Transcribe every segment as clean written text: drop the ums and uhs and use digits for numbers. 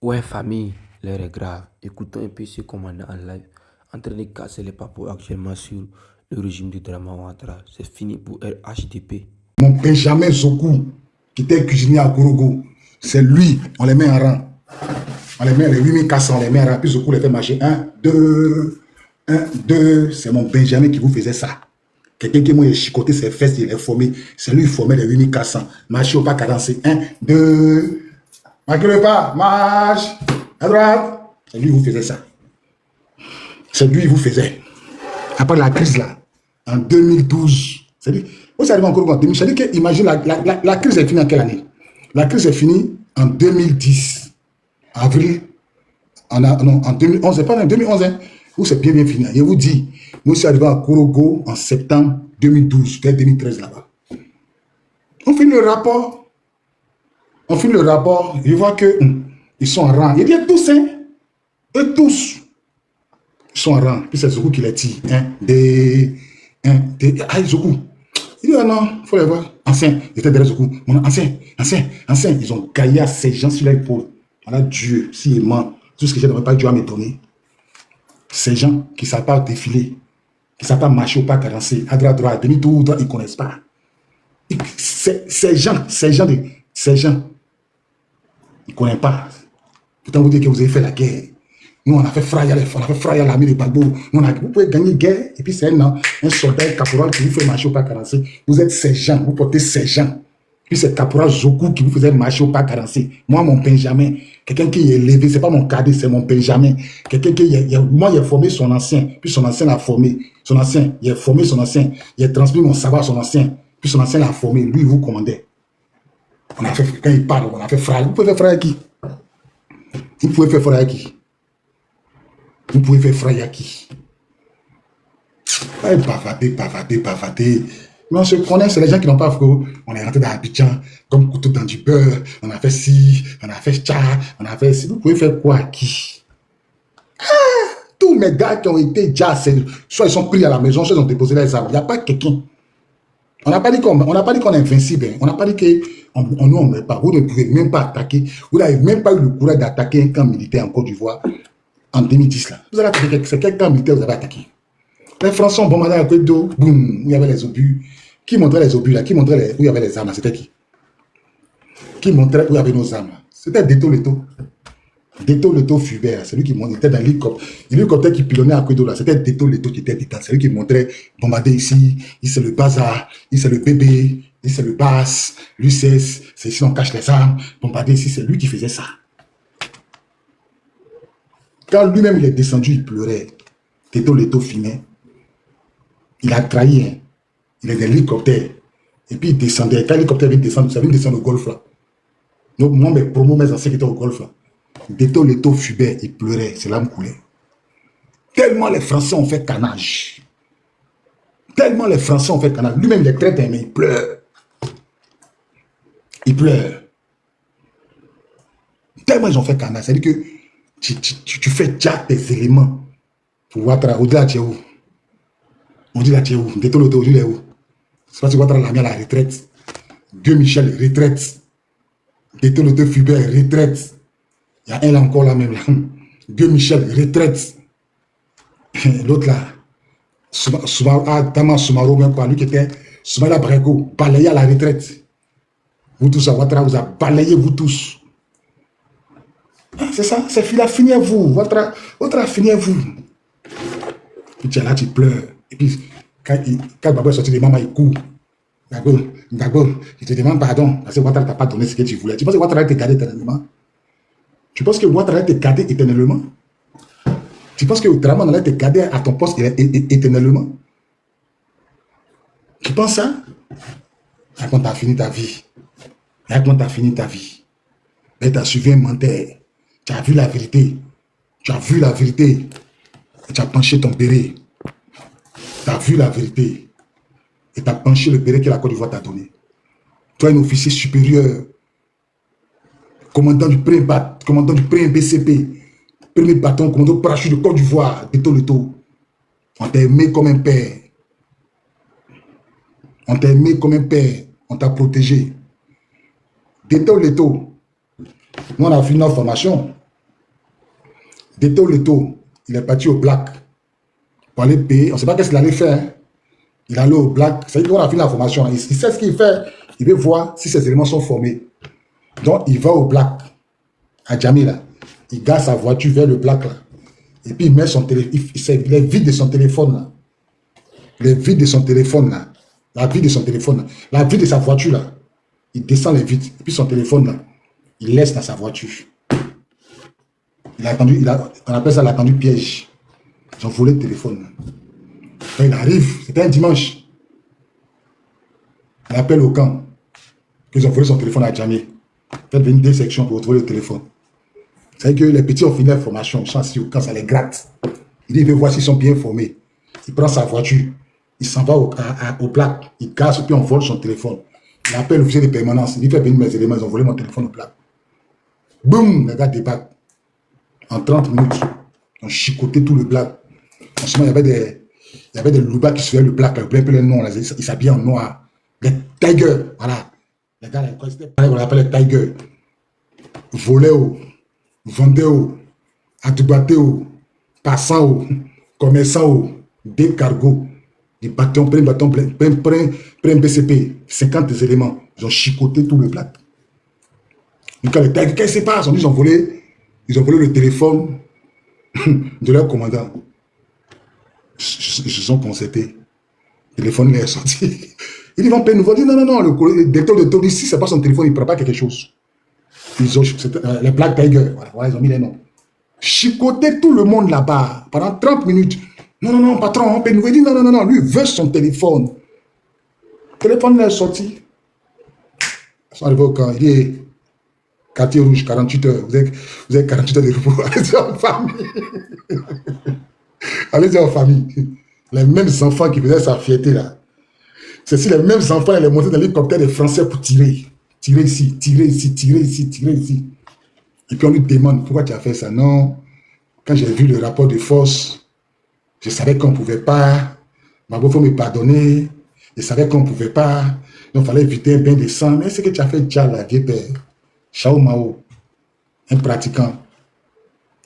Ouais, famille, l'heure est grave. Écoutons un peu ce commandant en live en train de casser les papos actuellement sur le régime de Drama Ouattara. C'est fini pour RHDP. Mon Benjamin Zokou, qui était cuisinier à Gorogo, c'est lui, on les met en rang. On les met les 8400, on les met en rang. Puis Zokou les fait marcher 1, 2, 1, 2. C'est mon Benjamin qui vous faisait ça. Quelqu'un qui m'a chicoté ses fesses, il est formé. C'est lui qui formait les 8400. Marcher au pas cadencé. 1, 2. Marquez le pas, marche. À droite. C'est lui qui vous faisait ça. C'est lui qui vous faisait. Après la crise là, en 2012, c'est lui. Vous savez encore en 2000. C'est-à-dire que, imagine, la crise est finie en quelle année? La crise est finie en 2010. Avril. Non, en 2011. C'est pas en 2011, hein, où c'est bien fini. Je vous dis, moi, je suis arrivé à Korogo en septembre 2012, peut-être 2013 là-bas. On finit le rapport. Je vois que ils sont en rang. Il dit tous, hein. Eux tous. Ils sont en rang. Puis c'est Zokou qui les dit. Ah, Zokou. Il dit, ah non, il faut les voir. Ancien, il était derrière Zokou. Ancien. Ils ont gaillé à ces gens sur l'épaule. Voilà, Dieu, s'il ment, tout ce que j'ai demandé, pas Dieu à me donner. Ces gens qui ne savent pas défiler, qui ne savent pas marcher ou pas cadencer, à droite, demi-tour, ils ne connaissent pas. Ces gens, ils ne connaissent pas. Pourtant, vous dites que vous avez fait la guerre. Nous, on a fait frayer à l'armée de Gbagbo. Vous pouvez gagner guerre, et puis c'est un soldat caporal qui vous fait marcher au pas cadencé. Vous êtes ces gens, vous portez ces gens. Puis c'est caporal Zokou qui vous faisait marcher au pas cadencé. Moi, mon Benjamin, quelqu'un qui est élevé, c'est pas mon cadet, c'est mon Benjamin. Quelqu'un moi, il a formé son ancien, puis son ancien l'a formé. Son ancien, il a formé son ancien, il a transmis mon savoir à son ancien, puis son ancien l'a formé. Lui, il vous commandait. On a fait, quand il parle, on a fait frère. Vous pouvez faire frère à qui? Vous pouvez faire frère à qui? Vous pouvez faire frère à qui? Bavader. Mais on se connaît, c'est les gens qui n'ont pas fait. On est rentré dans Abidjan, comme couteau dans du beurre. On a fait ci, on a fait ça, on a fait ci. Vous pouvez faire quoi à qui? Tous mes gars qui ont été déjà, soit ils sont pris à la maison, soit ils ont déposé les armes. Il n'y a pas quelqu'un. On n'a pas dit qu'on est invincible. On n'a pas dit qu'on ne met pas. Vous ne pouvez même pas attaquer. Vous n'avez même pas eu le courage d'attaquer un camp militaire en Côte d'Ivoire en 2010. Là. Vous avez attaqué, c'est quel camp militaire vous avez attaqué? Les Français ont bombardé à côté d'eau, boum, où il y avait les obus. Qui montrait les obus là? Qui montrait où il y avait les armes? C'était qui? Qui montrait où il y avait nos armes? C'était Deto Leto. Deto Leto Fubert, c'est lui qui montait dans l'hélicoptère qui pilonnait à côté d'eau là. C'était Deto Leto qui était dedans. C'est lui qui montrait bombarder ici, ici c'est le bazar, ici c'est le bébé, ici c'est le basse, lui c'est ici on cache les armes, bombarder ici, c'est lui qui faisait ça. Quand lui-même il est descendu, il pleurait. Deto Leto filmait. Il a trahi, hein. Il est dans l'hélicoptère. Et puis il descendait. Quand l'hélicoptère vient descendre, ça vient descendre au golfe là. Donc moi, mes promos, mes anciens qui étaient au golfe là. Deto Leto Fubert, il pleurait, ses larmes coulaient. Tellement les Français ont fait canage. Lui-même, il est très aimé, il pleure. Tellement ils ont fait canage. C'est-à-dire que tu fais déjà tes éléments pour voir au-delà de où. On dit là, tu es où? Deto Leto, il est où? C'est parce que Ouattara l'a mis à la retraite. Dieu Michel, retraite. Deto Leto Fubert, retraite. Il y a un là encore là même là. Dieu Michel, retraite. L'autre là, Dama Soumaro, même pas, lui qui était Soumala Brego, balayé à la retraite. Vous tous, Ouattara vous a balayé, vous tous. C'est ça, c'est fini à vous. Ouattara fini à vous. Puis tu es là, tu pleures. Et puis, quand Gbagbo est sorti de maman, il court. Gbagbo, il te demande pardon parce que Ouattara ne t'a pas donné ce que tu voulais. Tu penses que Ouattara te garder éternellement? Tu penses que Ouattara te garder éternellement? Tu penses que Dramane allait te garder à ton poste éternellement? Tu penses ça? Raconte, tu as fini ta vie. Mais tu as suivi un menteur. Tu as vu la vérité. Et tu as penché ton béret. Tu as vu la vérité. Et tu as penché le béret que la Côte d'Ivoire t'a donné. Toi, un officier supérieur, commandant du premier BCP, premier bâton, commandant parachute de Côte d'Ivoire, Deto Leto. On t'a aimé comme un père. On t'a protégé. Deto Leto. Nous, on a fini notre formation. D'étau Leto, il est parti au Black pour aller payer. On ne sait pas qu'est-ce qu'il allait faire. Hein. Il allait au Black. C'est-à-dire qu'on a fini la formation. Il sait ce qu'il fait. Il veut voir si ces éléments sont formés. Donc, il va au Black, à Djamila. Il garde sa voiture vers le Black, là. Et puis, il met son téléphone. Il est vide de son téléphone, là. Il est vide de son téléphone, là. La vie de son téléphone, là. La vie de sa voiture, là. Il descend les vitres. Et puis, son téléphone, là, il laisse dans sa voiture. Il a attendu, on appelle ça l'attendu piège. Ils ont volé le téléphone. Quand il arrive, c'était un dimanche. Il appelle au camp. Ils ont volé son téléphone à Djamé. Faites venir des sections pour retrouver le téléphone. C'est que les petits ont fini la formation. Ils sont assis au camp, ça les gratte. Il dit, il veut voir s'ils sont bien formés. Il prend sa voiture. Il s'en va au Black. Il casse, puis on vole son téléphone. Il appelle l'officier de permanence. Il dit, faites venir mes éléments. Ils ont volé mon téléphone au Black. Boum, les gars débattent. En 30 minutes, on chicotait tout le Black. En ce moment, il y avait des loubas qui suivaient le Black, le plein nom, ils s'habillaient en noir. Les Tigers, voilà. Les gars, on appelle les Tigers. Volaient, vendaient, adubattaient, passant, commerçants, des cargos, des bâtons, plein un BCP, 50 éléments. Ils ont chicoté tout le Black. Donc, quand les Tigers, qu'est-ce qui se passe? Ils ont volé le téléphone de leur commandant. Ils se sont concertés. Le téléphone est sorti. Ils vont payer nouveau. Ils disent non, le directeur de Toby, si ce n'est pas son téléphone, il ne prend pas quelque chose. Ils ont, les Black Tigers, voilà, ils ont mis les noms. Chicoter tout le monde là-bas pendant 30 minutes. Non, patron, on paye nouveau. Il dit non, lui veut son téléphone. Le téléphone est sorti. Ils sont arrivés au camp. Il dit quartier rouge, 48 heures. Vous avez 48 heures de repos. Allez-y en famille. Allez-y en famille. Les mêmes enfants qui faisaient sa fierté là. C'est si les mêmes enfants allaient monter dans l'hélicoptère des Français pour tirer. Tirer ici, tirer ici, tirer ici, tirer ici. Et puis on lui demande pourquoi tu as fait ça. Non, quand j'ai vu le rapport de force, je savais qu'on ne pouvait pas. Il faut me pardonner. Je savais qu'on ne pouvait pas. Donc il fallait éviter un bain de sang. Mais ce que tu as fait déjà, la vieille père. Chao Mao, un pratiquant.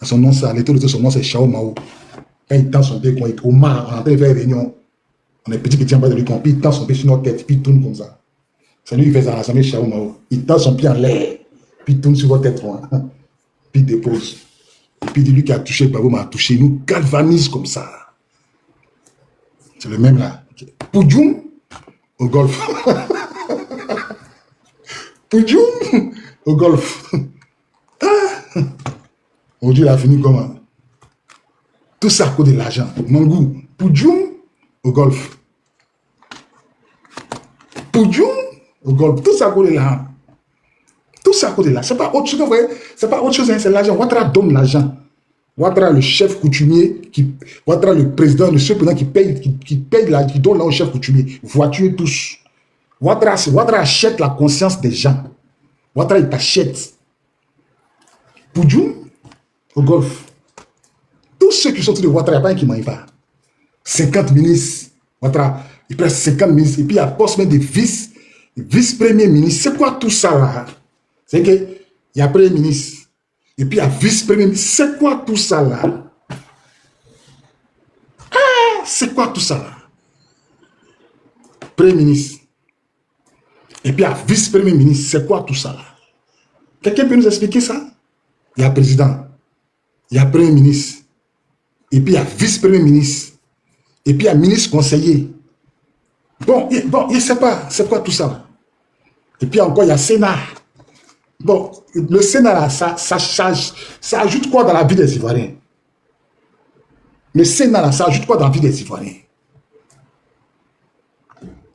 Son nom, son nom c'est Chao Mao. Quand il tend son pied, quand il est au mar, on est en train de faire une réunion. On est petit en bas de lui, puis il tend son pied sur notre tête, puis il tourne comme ça. C'est lui qui fait ça à l'Assemblée Chao Mao. Il tend son pied en l'air, puis il tourne sur votre tête, puis il dépose. Et puis il dit, lui qui a touché, Babo m'a touché. Il nous galvanise comme ça. C'est le même là. Poudjoum au golf. Poudjoum au golf. Aujourd'hui, il a fini comment? Tout ça à cause de l'argent. Mangou, Poudjoum au golf. Poudjoum au golf. Tout ça à cause de l'argent. Tout ça à cause de l'argent. C'est pas autre chose, vous voyez? C'est pas autre chose, hein, c'est l'argent. Ouattara donne l'argent. Ouattara, le chef coutumier, Ouattara, le président, le seul président qui paye, qui donne là au chef coutumier. Voiture tous. Ouattara achète la conscience des gens. Ouattara, il t'achète. Poudjoum au golf. Tous ceux qui sont autour de Ouattara, il n'y a pas un qui ne mange pas. 50 ministres. Ouattara, il prend 50 ministres. Et puis il y a poste même de vice-premier ministre. C'est quoi tout ça là? C'est qu'il y a premier ministre. Et puis il y a vice-premier ministre. C'est quoi tout ça là? Ah, c'est quoi tout ça là? Premier ministre. Et puis il y a vice-premier ministre. C'est quoi tout ça là? Quelqu'un peut nous expliquer ça? Il y a président. Il y a premier ministre. Et puis il y a vice-premier ministre. Et puis il y a ministre conseiller. Bon, il ne sait pas, c'est quoi tout ça. Et puis encore, il y a Sénat. Bon, le Sénat, là, ça ajoute quoi dans la vie des Ivoiriens? Le Sénat, là, ça ajoute quoi dans la vie des Ivoiriens?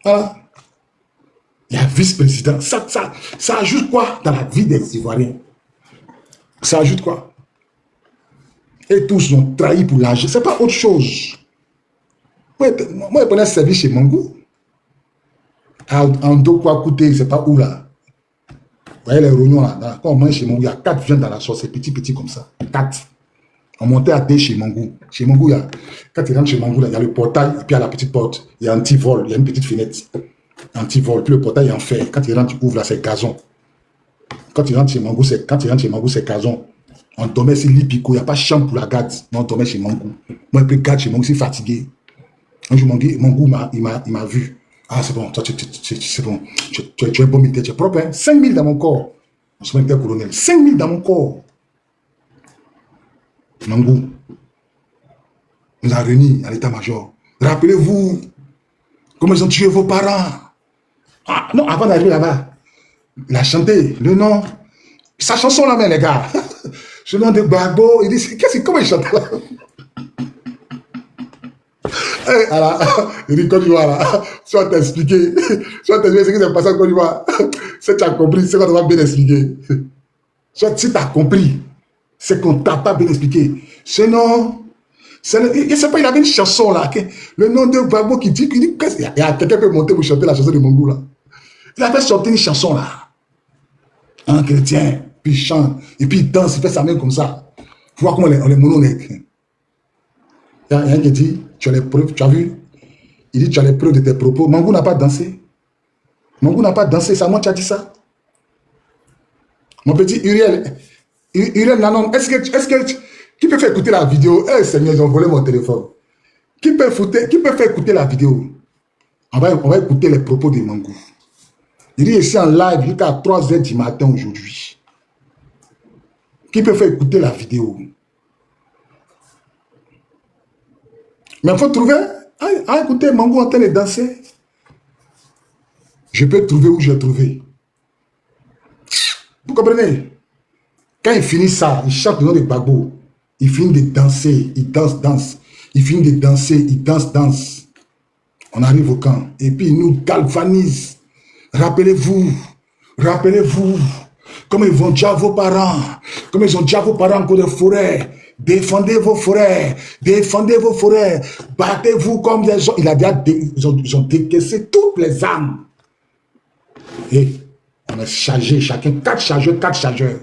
Voilà. Il y a vice-président. Ça ajoute quoi dans la vie des Ivoiriens? Ça ajoute quoi? Et tous ont trahi pour l'argent. Ce n'est pas autre chose. Moi, je prenais service chez Mangou. En Dokwa Kouté, je ne sais pas où là. Vous voyez les rognons là. Quand on mange chez Mangou, il y a 4 viandes dans la sauce. C'est petit comme ça. 4. On montait à thé chez Mangou. Chez Mangou, quand tu rentres chez Mangou, il y a le portail et puis il y a la petite porte. Il y a un petit vol. Il y a une petite fenêtre. Un petit vol. Puis le portail est en fer. Quand tu rentres, tu ouvres là, c'est gazon. Quand tu rentres chez Mangou, c'est gazon. On dormait chez Lipico, il n'y a pas de chambre pour la garde. Mais on dormait chez Mangou. Moi, je peux garder chez Mangou, je suis fatigué. Un jour, Mangou il m'a vu. Ah, c'est bon, toi, c'est bon. Tu es bon militaire, tu es propre, hein. 5 000 dans mon corps. On se met colonel. 5 000 dans mon corps. Mangou nous a réunis à l'état-major. Rappelez-vous comment ils ont tué vos parents. Ah, non, avant d'arriver là-bas, il a chanté le nom. Sa chanson là, mais les gars. Ce nom de Gbagbo, il dit, comment il chante là? Hey, alors, il dit Côte d'Ivoire là, soit t'expliquer, soit t'expliquer ce qui s'est passé en Côte d'Ivoire. Si tu as compris, c'est qu'on t'a bien expliqué. Soit si tu as compris, c'est qu'on t'a pas bien expliqué. Sinon, je sais pas, il avait une chanson là, le nom de Gbagbo qui dit, il y a quelqu'un qui peut monter pour chanter la chanson de Mongou là. Il avait sorti une chanson là. Un chrétien, puis il chante, et puis il danse, il fait sa main comme ça. Faut voir comment les monos nègres. Il y a un qui dit, tu as les preuves, tu as vu? Il dit, tu as les preuves de tes propos. Mangou n'a pas dansé. Mangou n'a pas dansé, c'est à moi qui as dit ça. Mon petit Uriel Nanon, est-ce que qui peut faire écouter la vidéo? Eh Seigneur, ils ont volé mon téléphone. Qui peut faire écouter la vidéo? On va écouter les propos de Mangou. Il dit ici en live jusqu'à 3 h du matin aujourd'hui. Qui peut faire écouter la vidéo? Mais il faut trouver. Écoutez, Mangou en train de danser. Je peux trouver où je l'ai trouvé. Vous comprenez? Quand il finit ça, il chante le nom de Gbagbo. Il finit de danser, il danse. Il finit de danser, il danse. On arrive au camp. Et puis il nous galvanise. Rappelez-vous. Comment ils vont dire à vos parents. Comment ils ont dit à vos parents encore de forêt. Défendez vos forêts. Battez-vous comme des gens. Ils ont décaissé toutes les armes. Et on a chargé chacun 4 chargeurs.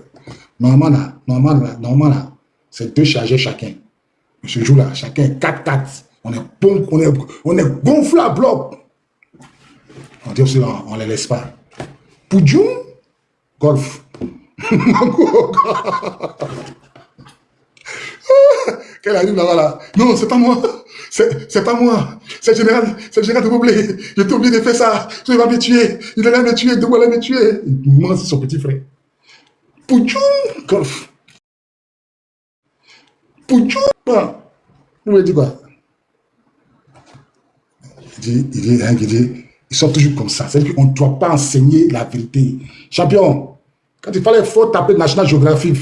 Normalement là, c'est 2 chargeurs chacun. Mais ce jour-là, chacun 4. On est gonflé à bloc. On dit aussi, on ne les laisse pas. Poudjoum, golf. Qu'elle arrive là-bas. Non, c'est pas moi. C'est pas moi. C'est le général de Boblé. J'ai été obligé de faire ça. Il va me tuer. Il allait me tuer. Il allait me tuer. Il mange son petit frère. Poudjoum, golf. Poudjoum. Vous me dites quoi? Il dit, ils sont toujours comme ça. C'est-à-dire qu'on ne doit pas enseigner la vérité. Champion, quand il fallait faut taper National Geographic,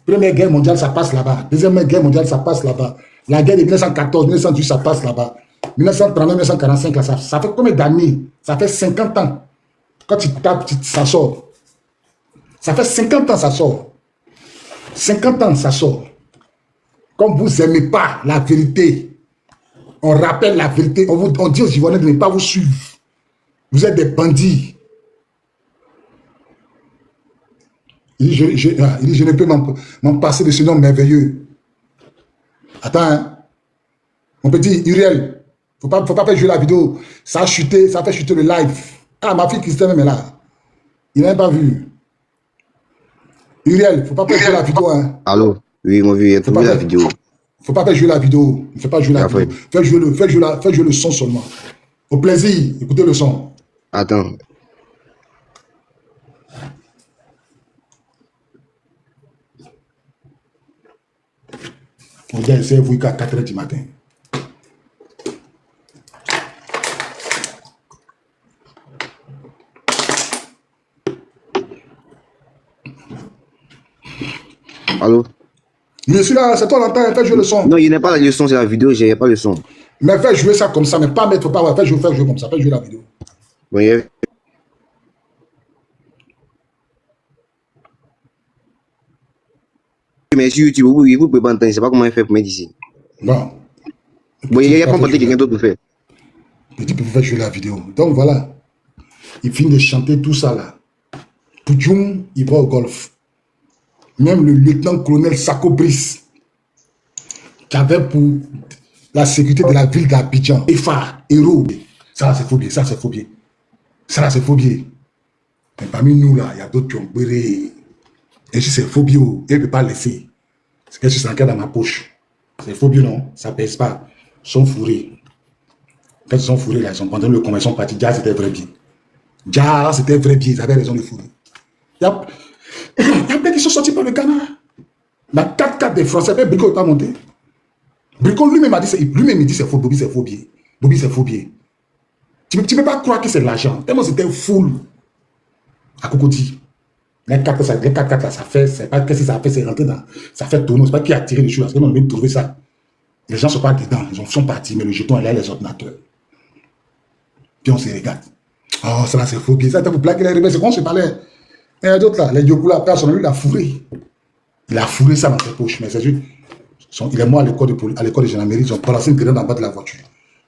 Première guerre mondiale, ça passe là-bas. Deuxième guerre mondiale, ça passe là-bas. La guerre de 1914, 1918, ça passe là-bas. 1939, 1945, là, ça fait combien d'années? Ça fait 50 ans. Quand tu tapes, ça sort. Ça fait 50 ans, ça sort. 50 ans, ça sort. Comme vous n'aimez pas la vérité, on rappelle la vérité, on dit aux Ivoiriens de ne pas vous suivre. Vous êtes des bandits. Il dit, je ne peux m'en passer de ce nom merveilleux. Attends, hein. Mon petit Uriel, faut pas faire jouer la vidéo. Ça a chuté, ça fait chuter le live. Ah, ma fille Christine même est là. Il n'a même pas vu. Uriel, faut pas faire jouer la vidéo. Hein. Allô? Oui, mon vieux, il faut la vidéo. Faut pas faire jouer la vidéo. Ne fais pas jouer la vidéo. Fais jouer le son seulement. Au plaisir, écoutez le son. Attends. On dit c'est vous qu'à 4 h du matin. Allô? Je suis là, c'est toi l'entend, fais jouer le son. Non, il n'est pas le son, c'est la vidéo, j'ai pas le son. Mais fais jouer ça comme ça, mais pas mettre, pas, fais jouer comme ça, fais jouer la vidéo. Oui. Mais sur YouTube, vous ne pouvez pas entendre, je ne sais pas comment il fait pour mettre ici. Bon. Bon, il n'y a pas que quelqu'un d'autre fait. Petit peu faire jouer la vidéo. Donc voilà. Il finit de chanter tout ça là. Poudjoum, il va au golf. Même le lieutenant-colonel Sako Brice, qui avait pour la sécurité de la ville d'Abidjan, EFA, héros. Ça, c'est faux bien, ça, c'est faux bien. Ça, c'est faux bien. Mais parmi nous, là, il y a d'autres qui ont brûlé. Et si c'est faux bien, il ne peut pas laisser. Qu'est-ce que c'est encore dans ma poche? C'est faux, non? Ça pèse pas. Ils sont fourrés. Quand ils sont fourrés, là, ils sont pendant le combat, ils sont partis. Déjà, c'était vrai bien. Déjà, c'était vrai bien. Ils avaient raison de fourrer. Il y a plein qui sont sortis par le Ghana. La 4-4 des Français, même Brico n'est pas monté. Brico lui-même a dit, lui-même il dit c'est faux, Bobby c'est faux bien. Bobby c'est faux bien. Tu ne peux pas croire que c'est de l'argent. Tellement c'était full. À Cocody. Les 4-4 là, ça fait, c'est pas qu'est-ce que ça fait, c'est rentré dans, ça fait tourner, c'est pas qui a tiré les choses, parce qu'on a même trouvé ça. Les gens ne sont pas dedans, ils sont partis, mais le jeton est là, les ordinateurs. Puis on se regarde. Oh, ça là, c'est faux bien. Ça, pour plaquer les rebelles, c'est qu'on se parlait. Et d'autres là, les Yokou là, personne, lui, il a fourré. Il a fourré ça dans ses poches, mais c'est juste, il est mort à l'école de gendarmerie, ils ont balancé une grenade en bas de la voiture.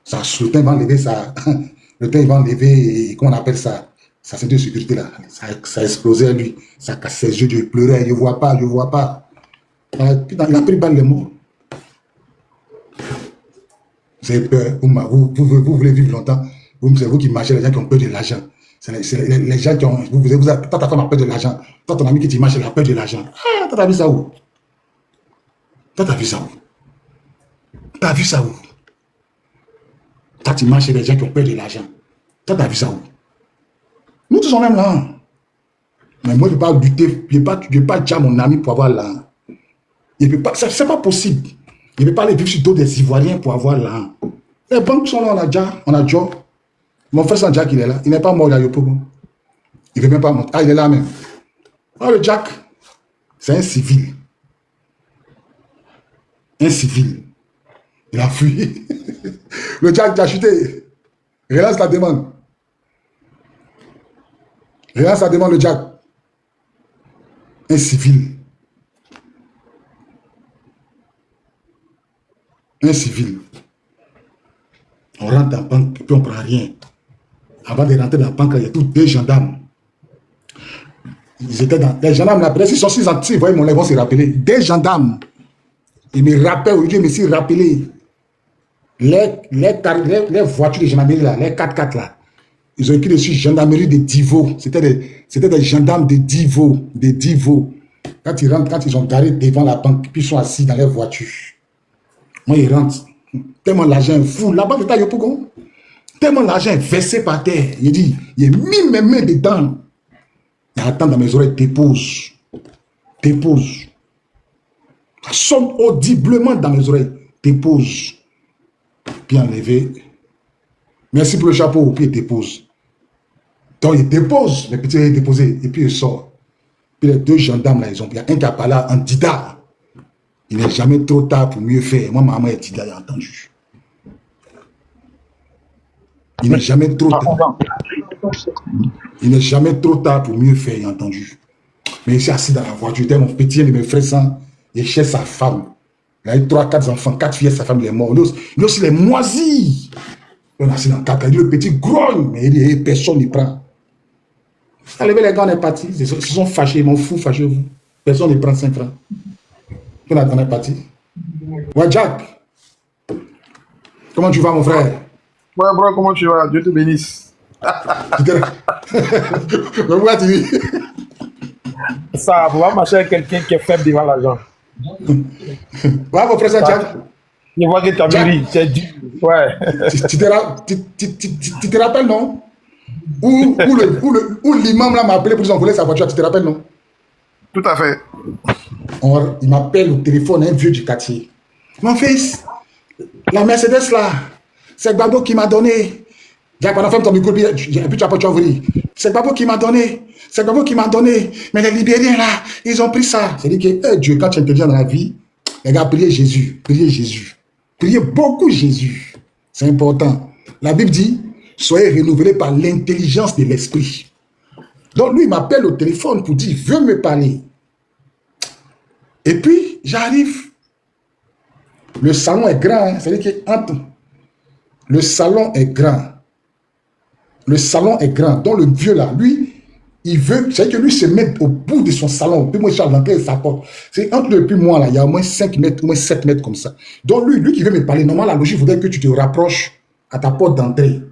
Ça, le temps, il va enlever ça, le temps, il va enlever, comment on appelle ça, sa ceinture de sécurité là, ça explosait lui, ça casse ses yeux, il pleurait, il ne voit pas, il ne voit pas. Il a pris balle, les morts. Vous avez peur, vous voulez vivre longtemps, c'est vous qui marchez, les gens qui ont peur de l'argent. C'est les gens qui ont, toi ta femme a peur de l'argent, toi ton ami qui t'image, il a peur de l'argent. Ah, toi t'as vu ça où? Toi t'as vu ça où? T'as vu ça où? Toi tu marches chez les gens qui ont peur de l'argent. Toi t'as vu ça où? Nous tous on aime là. Mais moi je ne peux pas lutter, je ne peux pas dire à mon ami pour avoir l'argent. C'est pas possible. Je ne peux pas aller vivre sur dos des Ivoiriens pour avoir l'argent. Les banques sont là, on a déjà. Mon frère Saint Jack, il est là. Il n'est pas mort, il a Yopogo. Il ne veut même pas monter. Ah, il est là même. Ah, le Jack, c'est un civil. Un civil. Il a fui. Le Jack, il a chuté. Relance la demande. Relance la demande, le Jack. Un civil. Un civil. On rentre dans la banque et puis on ne prend rien. Avant de rentrer dans la banque, il y a tous deux gendarmes. Ils étaient dans. Les gendarmes, là, peut-être, ils sont 6 ans, ils voient mon lèvre, vont se rappeler. Des gendarmes. Ils me rappellent, aujourd'hui, ils me sont rappelés. Les voitures de gendarmerie, là, les 4x4, là, ils ont écrit dessus gendarmerie de Divo. C'était des gendarmes de Divo. De Divo. Quand ils rentrent, quand ils ont garé devant la banque, puis ils sont assis dans les voitures. Moi, ils rentrent. Tellement l'argent est fou. La banque est à Yopougon. Tellement l'argent est versé par terre. Il dit, il a mis mes mains dedans. Il attend dans mes oreilles, dépose. Dépose. Ça sonne audiblement dans mes oreilles. Dépose. Puis enlevé. Merci pour le chapeau. Puis il dépose. Donc il dépose. Le petit est déposé. Et puis il sort. Puis les deux gendarmes là, ils ont. Il y a un qui a parlé en dida. Il n'est jamais trop tard pour mieux faire. Moi, maman est dida, j'ai entendu. Il n'est jamais trop tard. Il n'est jamais trop tard pour mieux faire, j'ai entendu. Mais il s'est assis dans la voiture. C'était mon petit, un de mes frères sans. Il cherche sa femme. Il a eu 3-4 enfants, 4 filles, sa femme, il est mort. Lui aussi, il est moisi. On est assis dans le caca. Le petit grogne, mais il dit, personne n'y prend. Allez, les gars, on est partis. Ils se sont fâchés, ils m'en foutent, fâchez-vous. Personne ne prend 5 francs. On est parti. Ouais, Jack. Comment tu vas, mon frère? Ouais, bro, comment tu vas? Dieu te bénisse. Mais pourquoi tu dis? Ça, on va marcher avec quelqu'un qui est faible devant l'argent. Ouais, mon frère, ça, Jack. Je vois que tu as mûri, c'est dur. Ouais. Tu te rappelles, non? Où l'imam là m'a appelé pour dire qu'on volait sa voiture, tu te rappelles, non? Tout à fait. Il m'appelle au téléphone, un vieux du quartier. Mon fils, la Mercedes là, c'est Gbagbo qui m'a donné. Jack, pendant ferme ton micro, puis tu as pas ouvrir. C'est Gbagbo qui m'a donné. C'est Gbagbo qui m'a donné. Mais les Libériens là, ils ont pris ça. C'est-à-dire que Dieu, quand tu es intelligent dans la vie, les gars, priez Jésus. Priez Jésus. Priez beaucoup Jésus. C'est important. La Bible dit, soyez renouvelés par l'intelligence de l'esprit. Donc lui, il m'appelle au téléphone pour dire, veux me parler. Et puis, j'arrive. Le salon est grand. Hein? C'est-à-dire que le salon est grand. Le salon est grand. Donc le vieux là, lui, il veut, c'est-à-dire que lui se met au bout de son salon. Puis moi, je suis à l'entrée de sa porte. C'est entre lui et puis moi, là, il y a au moins 5 mètres, au moins 7 mètres comme ça. Donc lui qui veut me parler, normalement, la logique voudrait que tu te rapproches à ta porte d'entrée.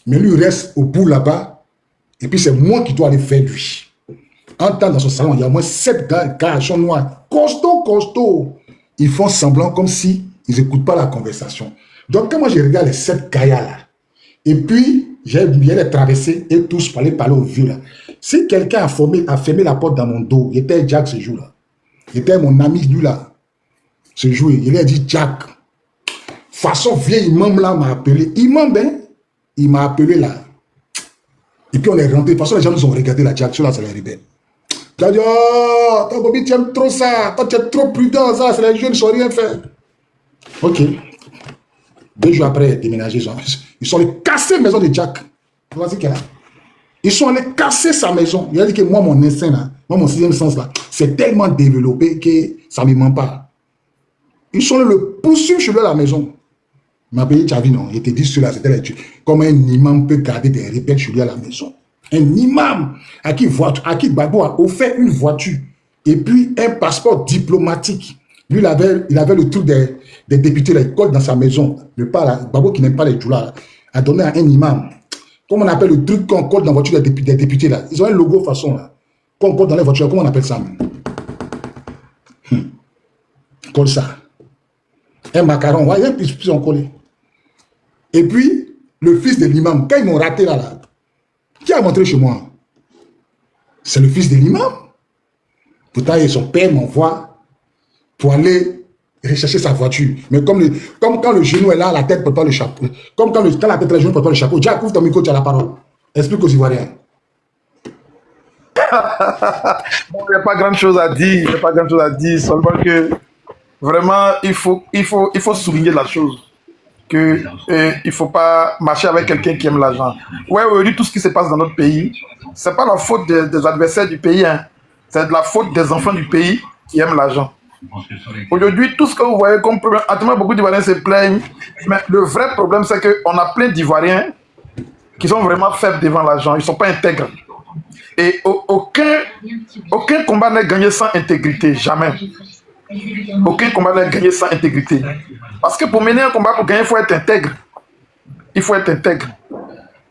Mais lui, il reste au bout là-bas. Et puis c'est moi qui dois aller faire lui. En temps dans son salon, il y a au moins 7 gars noirs. Costaud. ils font semblant comme si ils n'écoutent pas la conversation. Donc, quand moi, je regarde les 7 gaillards là, et puis, j'ai bien les traverser et tous pour aller parler au vieux là. Si quelqu'un a fermé la porte dans mon dos, il était Jack ce jour-là. Il était mon ami, lui là. Ce jour, il a dit Jack. Façon vieille imam là m'a appelé. Imam, ben, il m'a appelé là. Et puis on est rentré. De toute façon, les gens nous ont regardé la Jack. Là, c'est les rebelles. Tu as dit, oh, ton Bobby, tu aimes trop ça. Toi, tu es trop prudent, ça. C'est les jeunes, ils ne sont rien fait. Ok. 2 jours après, déménagé, ils sont allés casser la maison de Jack. Voici qu'elle a. Ils sont allés casser sa maison. Il a dit que moi, mon instinct, là, moi, mon 6e sens, là, c'est tellement développé que ça ne me ment pas. Ils sont allés le poursuivre chez lui à la maison. Il m'a payé Tchavi, non. Il était dit cela, c'était comme un imam peut garder des rebelles chez lui à la maison. Un imam à qui Gbagbo a offert une voiture et puis un passeport diplomatique. Lui, il avait le truc des députés, là, il colle dans sa maison. Gbagbo qui n'aime pas les Djoula, a donné à un imam. Comment on appelle le truc qu'on colle dans la voiture des députés là? Ils ont un logo façon là. Qu'on colle dans les voitures, comment on appelle ça? Colle ça. Un macaron, ouais, puis on collé. Et puis, le fils de l'imam, quand ils m'ont raté là, qui a montré chez moi? C'est le fils de l'imam. Pourtant, son père m'envoie pour aller rechercher sa voiture. Mais comme quand le genou est là, la tête peut pas le chapeau. Comme quand la tête est là, le genou peut pas le chapeau. Jack, ouvre ton micro, tu as la parole. Explique aux Ivoiriens. Bon, il n'y a pas grand chose à dire. Il n'y a pas grand chose à dire. Seulement que vraiment, il faut souligner la chose. Il ne faut pas marcher avec quelqu'un qui aime l'argent. Ouais, aujourd'hui, tout ce qui se passe dans notre pays, ce n'est pas la faute des adversaires du pays. Hein. C'est de la faute des enfants du pays qui aiment l'argent. Aujourd'hui, tout ce que vous voyez comme problème, actuellement, beaucoup d'Ivoiriens se plaignent, mais le vrai problème, c'est qu'on a plein d'Ivoiriens qui sont vraiment faibles devant l'argent. Ils ne sont pas intègres. Et aucun combat n'est gagné sans intégrité, jamais. Aucun combat n'est gagné sans intégrité. Parce que pour mener un combat, pour gagner, il faut être intègre. Il faut être intègre.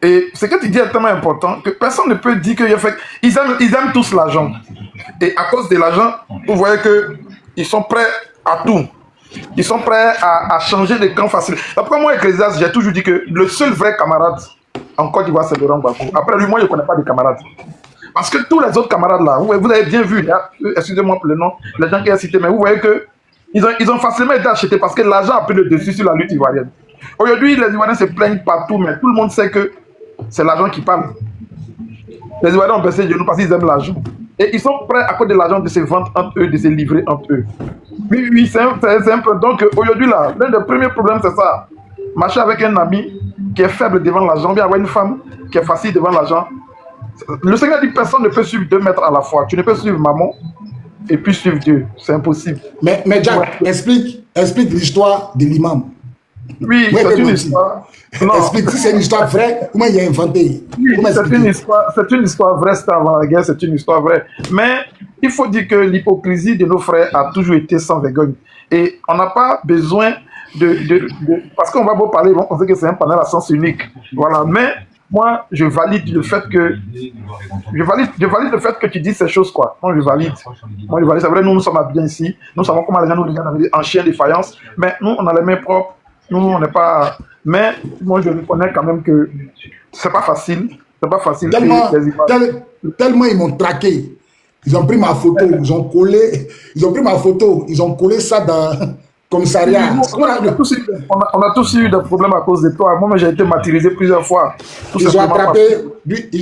Et ce que tu dis est tellement important que personne ne peut dire qu'ils aiment tous l'argent. Et à cause de l'argent, vous voyez qu'ils sont prêts à tout. Ils sont prêts à changer de camp facile. Après moi, Ecclésias, j'ai toujours dit que le seul vrai camarade en Côte d'Ivoire, c'est Laurent Gbagbo. Après lui, moi, je ne connais pas de camarades. Parce que tous les autres camarades là, vous avez bien vu, excusez-moi pour le nom, les gens qui ont cité, mais vous voyez qu'ils ont facilement été achetés parce que l'argent a pris le dessus sur la lutte ivoirienne. Aujourd'hui, les Ivoiriens se plaignent partout, mais tout le monde sait que c'est l'argent qui parle. Les Ivoiriens ont baissé les genoux parce qu'ils aiment l'argent. Et ils sont prêts à cause de l'argent de se vendre entre eux, de se livrer entre eux. Oui, c'est un peu. Donc aujourd'hui, là, l'un des premiers problèmes, c'est ça. Marcher avec un ami qui est faible devant l'argent, bien avoir une femme qui est facile devant l'argent. Le Seigneur dit personne ne peut suivre 2 maîtres à la fois. Tu ne peux suivre maman et puis suivre Dieu. C'est impossible. Mais Jack, explique l'histoire de l'imam. Oui, c'est une histoire. Non. Explique si c'est une histoire vraie, comment il a inventé. Oui, c'est une histoire vraie, c'était avant la guerre, c'est une histoire vraie. Mais il faut dire que l'hypocrisie de nos frères a toujours été sans vergogne. Et on n'a pas besoin parce qu'on va beau parler, on sait que c'est un panel à sens unique. Voilà, mais moi, je valide le fait que tu dis ces choses, quoi. Moi, je valide. C'est vrai, nous sommes bien ici. Nous savons comment les gens nous regardent en chien de faïence. Mais nous, on a les mains propres. Nous, on n'est pas... Mais moi, je reconnais quand même que c'est pas facile. C'est pas facile. Tellement ils m'ont traqué. Ils ont pris ma photo, ils ont collé ça dans... commissariat. On a tous eu des problèmes à cause de toi. Moi, j'ai été martyrisé plusieurs fois. Ils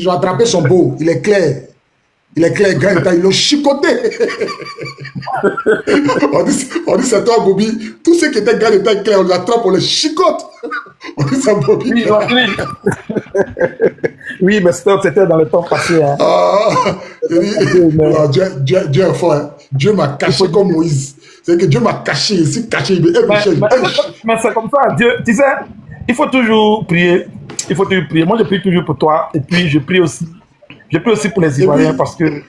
ont attrapé son beau. Il est clair. Grand. Ils l'ont chicoté. on dit c'est toi, Bobby. Tous ceux qui étaient grands de taille claire, on l'attrape, on les chicote. On dit c'est Bobby. Oui, mais c'était dans le temps passé. Hein. Dieu est fort. Hein. Dieu m'a caché comme Moïse. C'est que Dieu m'a caché, ici caché. Mais c'est comme ça, Dieu, tu sais, il faut toujours prier. Moi, je prie toujours pour toi. Et puis, je prie aussi pour les Ivoiriens parce que... Il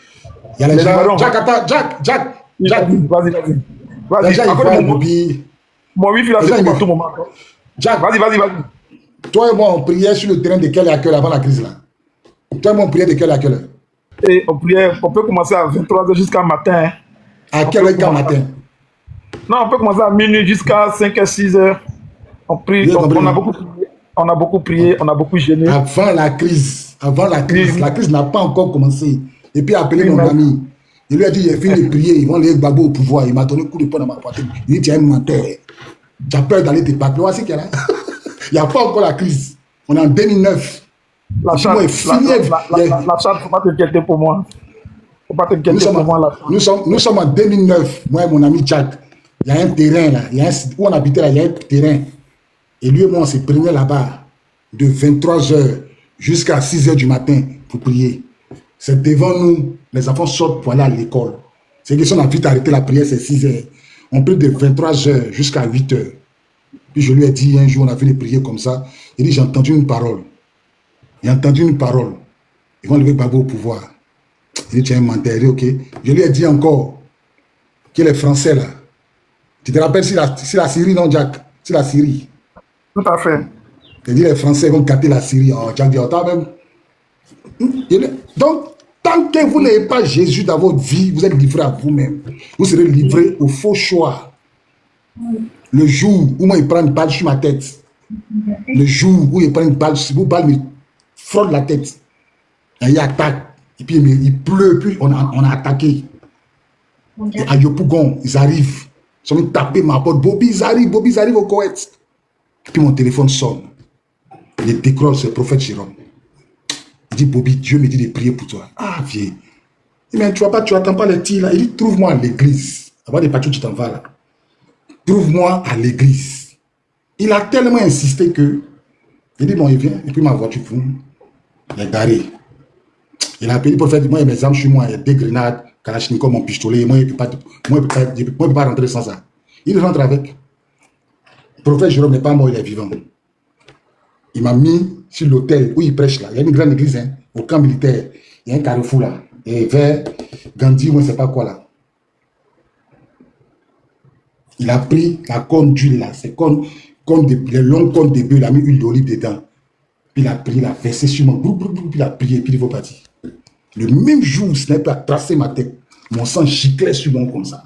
y a les gens... Jack. Vas-y, Bobby. Mon wifi, là, c'est pour tout moment. Jack, vas-y. Toi et moi, on priait sur le terrain de quelle heure avant la crise, là? Toi et moi, on priait de quelle heure? Et on priait, on peut commencer à 23h jusqu'à matin. À quelle heure matin? Non, on peut commencer à minuit jusqu'à 5h, 6h. On prie, Bien compris. on a beaucoup prié, on a beaucoup prié, on a beaucoup gêné. Avant la crise Oui. la crise n'a pas encore commencé. Et puis appelé Oui, mon mais- ami. Il lui a dit, il a fini de prier, ils vont les Gbagbo au pouvoir. Il m'a donné un coup de poing dans ma poitrine. Il dit, tu es un menteur. Tu as peur d'aller te battre. Voici qu'il y a là. Il n'y a pas encore la crise. On est en 2009. La Dis-moi, charte, fini. la charte, faut pas t'inquiéter pour moi. Faut pas Nous t'inquiéter sommes, pour moi, la charte. nous sommes en 2009, moi et mon ami Jack. Il y a un terrain là, où on habitait là, il y a un terrain. Et lui et moi, on s'est prenait là-bas de 23h jusqu'à 6h du matin pour prier. C'est devant nous, les enfants sortent pour aller à l'école. C'est que si on a vite arrêté la prière, c'est 6h. On prie de 23h jusqu'à 8h. Puis je lui ai dit un jour, on a fini de prier comme ça. Il dit, j'ai entendu une parole. J'ai entendu une parole. Ils vont lever Gbagbo au pouvoir. Il dit, tu es un menteur. Il dit, ok. Je lui ai dit encore que les Français là, tu te rappelles si la Syrie, non, Jack? C'est la Syrie. Tout à fait. Il dit, les Français vont gâter la Syrie. Oh, Jack dit, oh, même. Donc, tant que vous n'avez pas Jésus dans votre vie, vous êtes livré à vous-même. Vous serez livré au faux choix. Le jour où moi, il prend une balle sur ma tête, le jour où il prend une balle, si vous balle me frôle la tête, et il attaque, et puis il pleut, puis on a attaqué. Et à Yopougon, ils arrivent, ils sont venus taper ma porte. Bobby, ils arrivent au Koweït. Puis mon téléphone sonne. Il décroche, c'est le prophète Jérôme. Il dit, Bobby, Dieu me dit de prier pour toi. Ah, vieux. Il dit, mais tu attends pas les tirs là. Il dit, trouve-moi à l'église. Avant de partir, tu t'en vas là. Trouve-moi à l'église. Il a tellement insisté que, il dit, bon, il vient, et puis ma voiture, il est garé. Il a appelé pour faire, moi, il y a mes armes chez moi, il y a des grenades, Kalachnikov, mon pistolet, moi, il ne peut pas rentrer sans ça. Il rentre avec. Le prophète Jérôme n'est pas mort, il est vivant. Il m'a mis sur l'hôtel où il prêche là. Il y a une grande église, hein, au camp militaire. Il y a un carrefour là. Et vers Gandhi, ou je ne sais pas quoi là. Il a pris la corne d'huile là. C'est les longues cornes de bœuf, il a mis huile d'olive dedans. Puis il a pris, il a versé sur moi. Puis il a prié, puis il faut partir. Le même jour, Sniper a tracé ma tête. Mon sang giclait sur moi comme ça.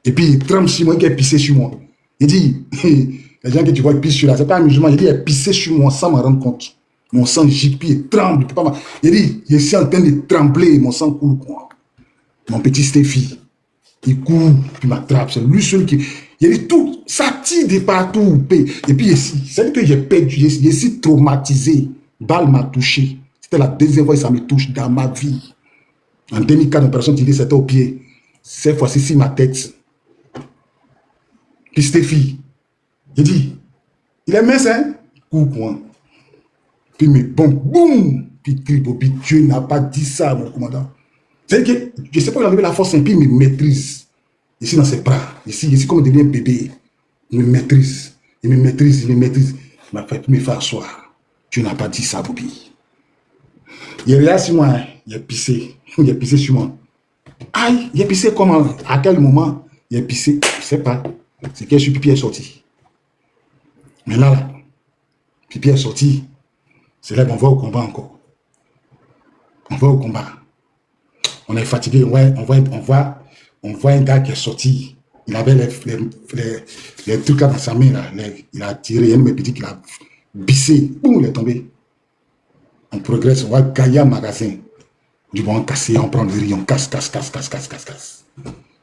Et puis il tremble sur moi, il a pissé sur moi. Il dit, les gens que tu vois, ils pissent sur là, c'est pas un musulman. Il dit, il a pissé sur moi sans me rendre compte. Mon sang gicle, puis il tremble. Il dit, je suis en train de trembler, mon sang coule. Quoi. Mon petit Stéphie, il court, puis il m'attrape. C'est lui seul qui. Il dit, tout, ça tire de partout. Et puis ici, c'est que j'ai perdu, je suis traumatisé. Balle m'a touché. C'était la deuxième fois que ça me touche dans ma vie. En 2004, l'opération tirée, c'était au pied. Cette fois-ci, c'est ma tête. Puis Stéphie, il dit, il est mince, hein? Coupe-moi. Puis mais bon, boum! Puis il crie, Bobby, Dieu n'a pas dit ça, mon commandant. C'est-à-dire que je ne sais pas, il a enlevé la force, et puis il me maîtrise. Ici, dans ses bras. Ici comme il devient un bébé. Il me maîtrise. Il me maîtrise. Il m'a fait me faire asseoir. Dieu n'a pas dit ça, Bobby. Il est là sur moi, hein. Il a pissé. Il a pissé sur moi. Aïe, il a pissé comment? À quel moment? Il a pissé, je ne sais pas. C'est que pipi est sorti. Mais là, pipi est sorti. C'est là qu'on va au combat encore. On va au combat. On est fatigué. Ouais, on voit un gars qui est sorti. Il avait les trucs là dans sa main. Là. Il a tiré. Il y a une petite qui l'a bissé. Boum, il est tombé. On progresse. On va gagner un magasin. Du bon, on casse, on prend le riz, on casse.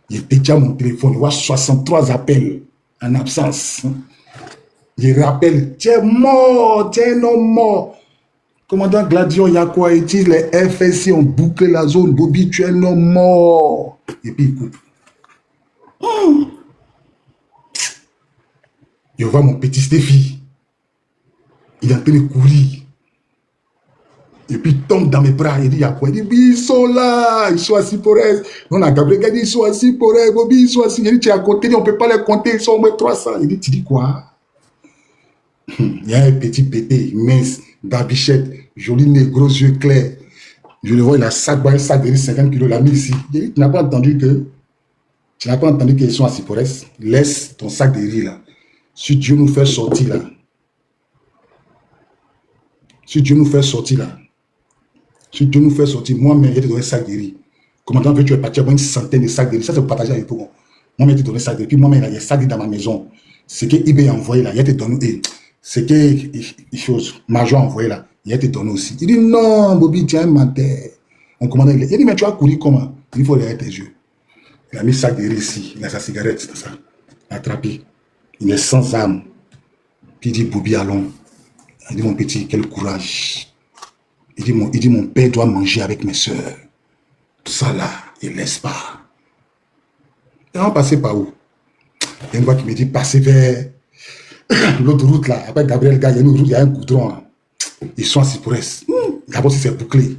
Il était déjà mon téléphone. Il voit 63 appels en absence. Il rappelle, tu es mort, tu es un homme mort. Commandant Gladion, il y a quoi? Il dit, les FSC ont bouclé la zone. Bobby, tu es un homme mort. Et puis il coupe. Je vois mon petit Stéphie. Il est en train de courir. Et puis il tombe dans mes bras. Il dit, il y a quoi? Il dit, ils sont là. Ils sont assis pour elle. On a Gabriel qui dit, ils sont assis pour elle. Bobby, ils sont assis. Il dit, tu es à côté, on ne peut pas les compter. Ils sont au moins 300. Il dit, tu dis quoi? Il y a un petit bébé mince, barbichette, joli nez, gros yeux clairs. Je le vois, il a un sac de riz 50 kilos, il l'a mis ici. Il dit, tu n'as pas entendu qu'ils sont assis pour elle. Laisse ton sac de riz là. Si Dieu nous fait sortir là. Si Dieu nous fait sortir, moi-même, j'ai donné un sac de riz. Commandant, tu es parti avoir une centaine de sacs de riz. Ça, c'est pour partager avec tout le monde. Moi, je te donné ça. Depuis moi, il y a ça dans ma maison. Ce que eBay a envoyé là, il a été donné. Ce que Major a envoyé là, il a été donné aussi. Il dit non, Bobby, tu es un menteur. On commande. Il dit, mais tu vas courir comment? Il faut regarder tes yeux. Il a mis ça derrière ici. Il a sa cigarette, c'est ça. Il a attrapé. Il est sans âme. Puis il dit, Bobby, allons. Il dit, mon petit, quel courage. Il dit, mon père doit manger avec mes soeurs. Tout ça là, il laisse pas. Et on passait par où? Il y a une voix qui me dit, passez vers l'autre route là. Après Gabriel Gars, il y a une route, il y a un goudron là. Ils sont assis pour rester. D'abord, si c'est bouclé.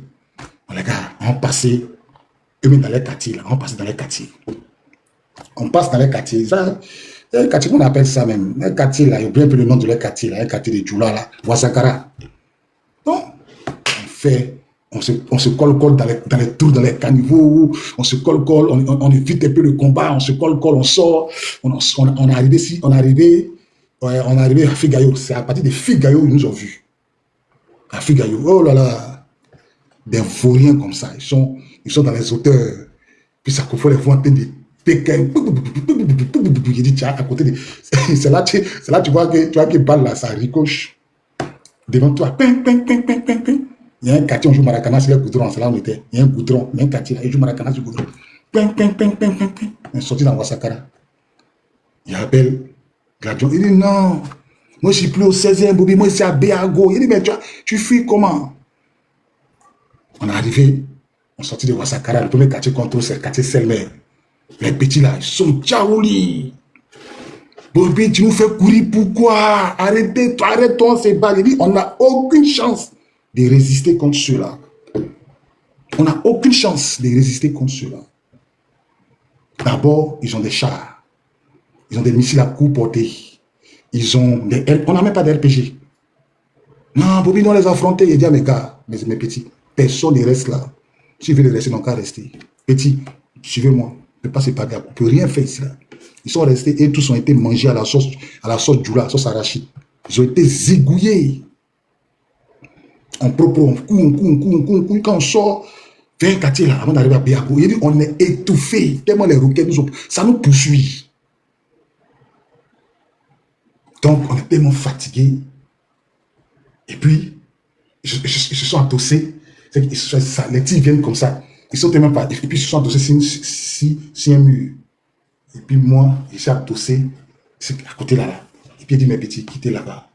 Les gars, on passait, eux-mêmes dans les quartiers là. On passe dans les quartiers. On passe dans les quartiers. Ça, un quartier qu'on appelle ça même. Un quartier là, il y a bien peu le nom de les quartiers là. Un quartier de Djoula là, Ouassakara. Donc, on se colle dans les tours, dans les caniveaux, on se colle, on évite un peu le combat, on se colle, on sort, on est arrivé ici, on est arrivé à Figayo. C'est à partir de Figayo qu'ils nous ont vus. À Figayo, oh là là, des vauriens comme ça, ils sont dans les hauteurs, puis ça faut les voir en train de péquer. Il dit, tiens, à côté de... c'est là tu vois que balle là, ça ricoche devant toi. Ping, ping, ping, ping, ping, ping. Il y a un quartier, on joue Maracana, c'est le goudron, c'est là où on était. Il y a un goudron, il y a un quartier, là, il joue Maracana sur le goudron. Ping, ping, ping, ping, ping, ping. Il est sorti dans Ouassakara. Il appelle Gladion. Il dit non, moi je suis plus au 16e, Bobby, moi c'est à Béago. Il dit, mais tu fuis comment? On est arrivé, on est sorti de Ouassakara, le premier quartier qu'on trouve, c'est le quartier Selmer. Les petits là, ils sont tchaouli. Bobby, tu nous fais courir, pourquoi? Arrête-toi, on se bat. Il dit, on n'a aucune chance de résister contre ceux-là. On n'a aucune chance de résister contre ceux-là. D'abord, ils ont des chars. Ils ont des missiles à coups portés. Ils ont des... On n'a même pas d'RPG. Non, Bobby, nous les affronter. Il dit à mes gars, mes petits, personne ne reste là. Si vous voulez rester, donc à rester. Petit, suivez-moi. Ne passez pas d'arbre. On ne peut rien faire ici. Là. Ils sont restés et tous ont été mangés à la sauce djoula, à la sauce arachide. Ils ont été zigouillés. On propre, on court. Quand on sort vers un quartier là, avant d'arriver à Béago, il dit on est étouffé. Tellement les roquettes ça nous poursuit. Donc on est tellement fatigué. Et puis, ils se sont adossés. Les tirs viennent comme ça. Ils sont tellement pas. Et puis ils se sont adossés sur un mur. Et puis moi, je suis adossé à côté là. Et puis il dit mes petits, quittez là-bas.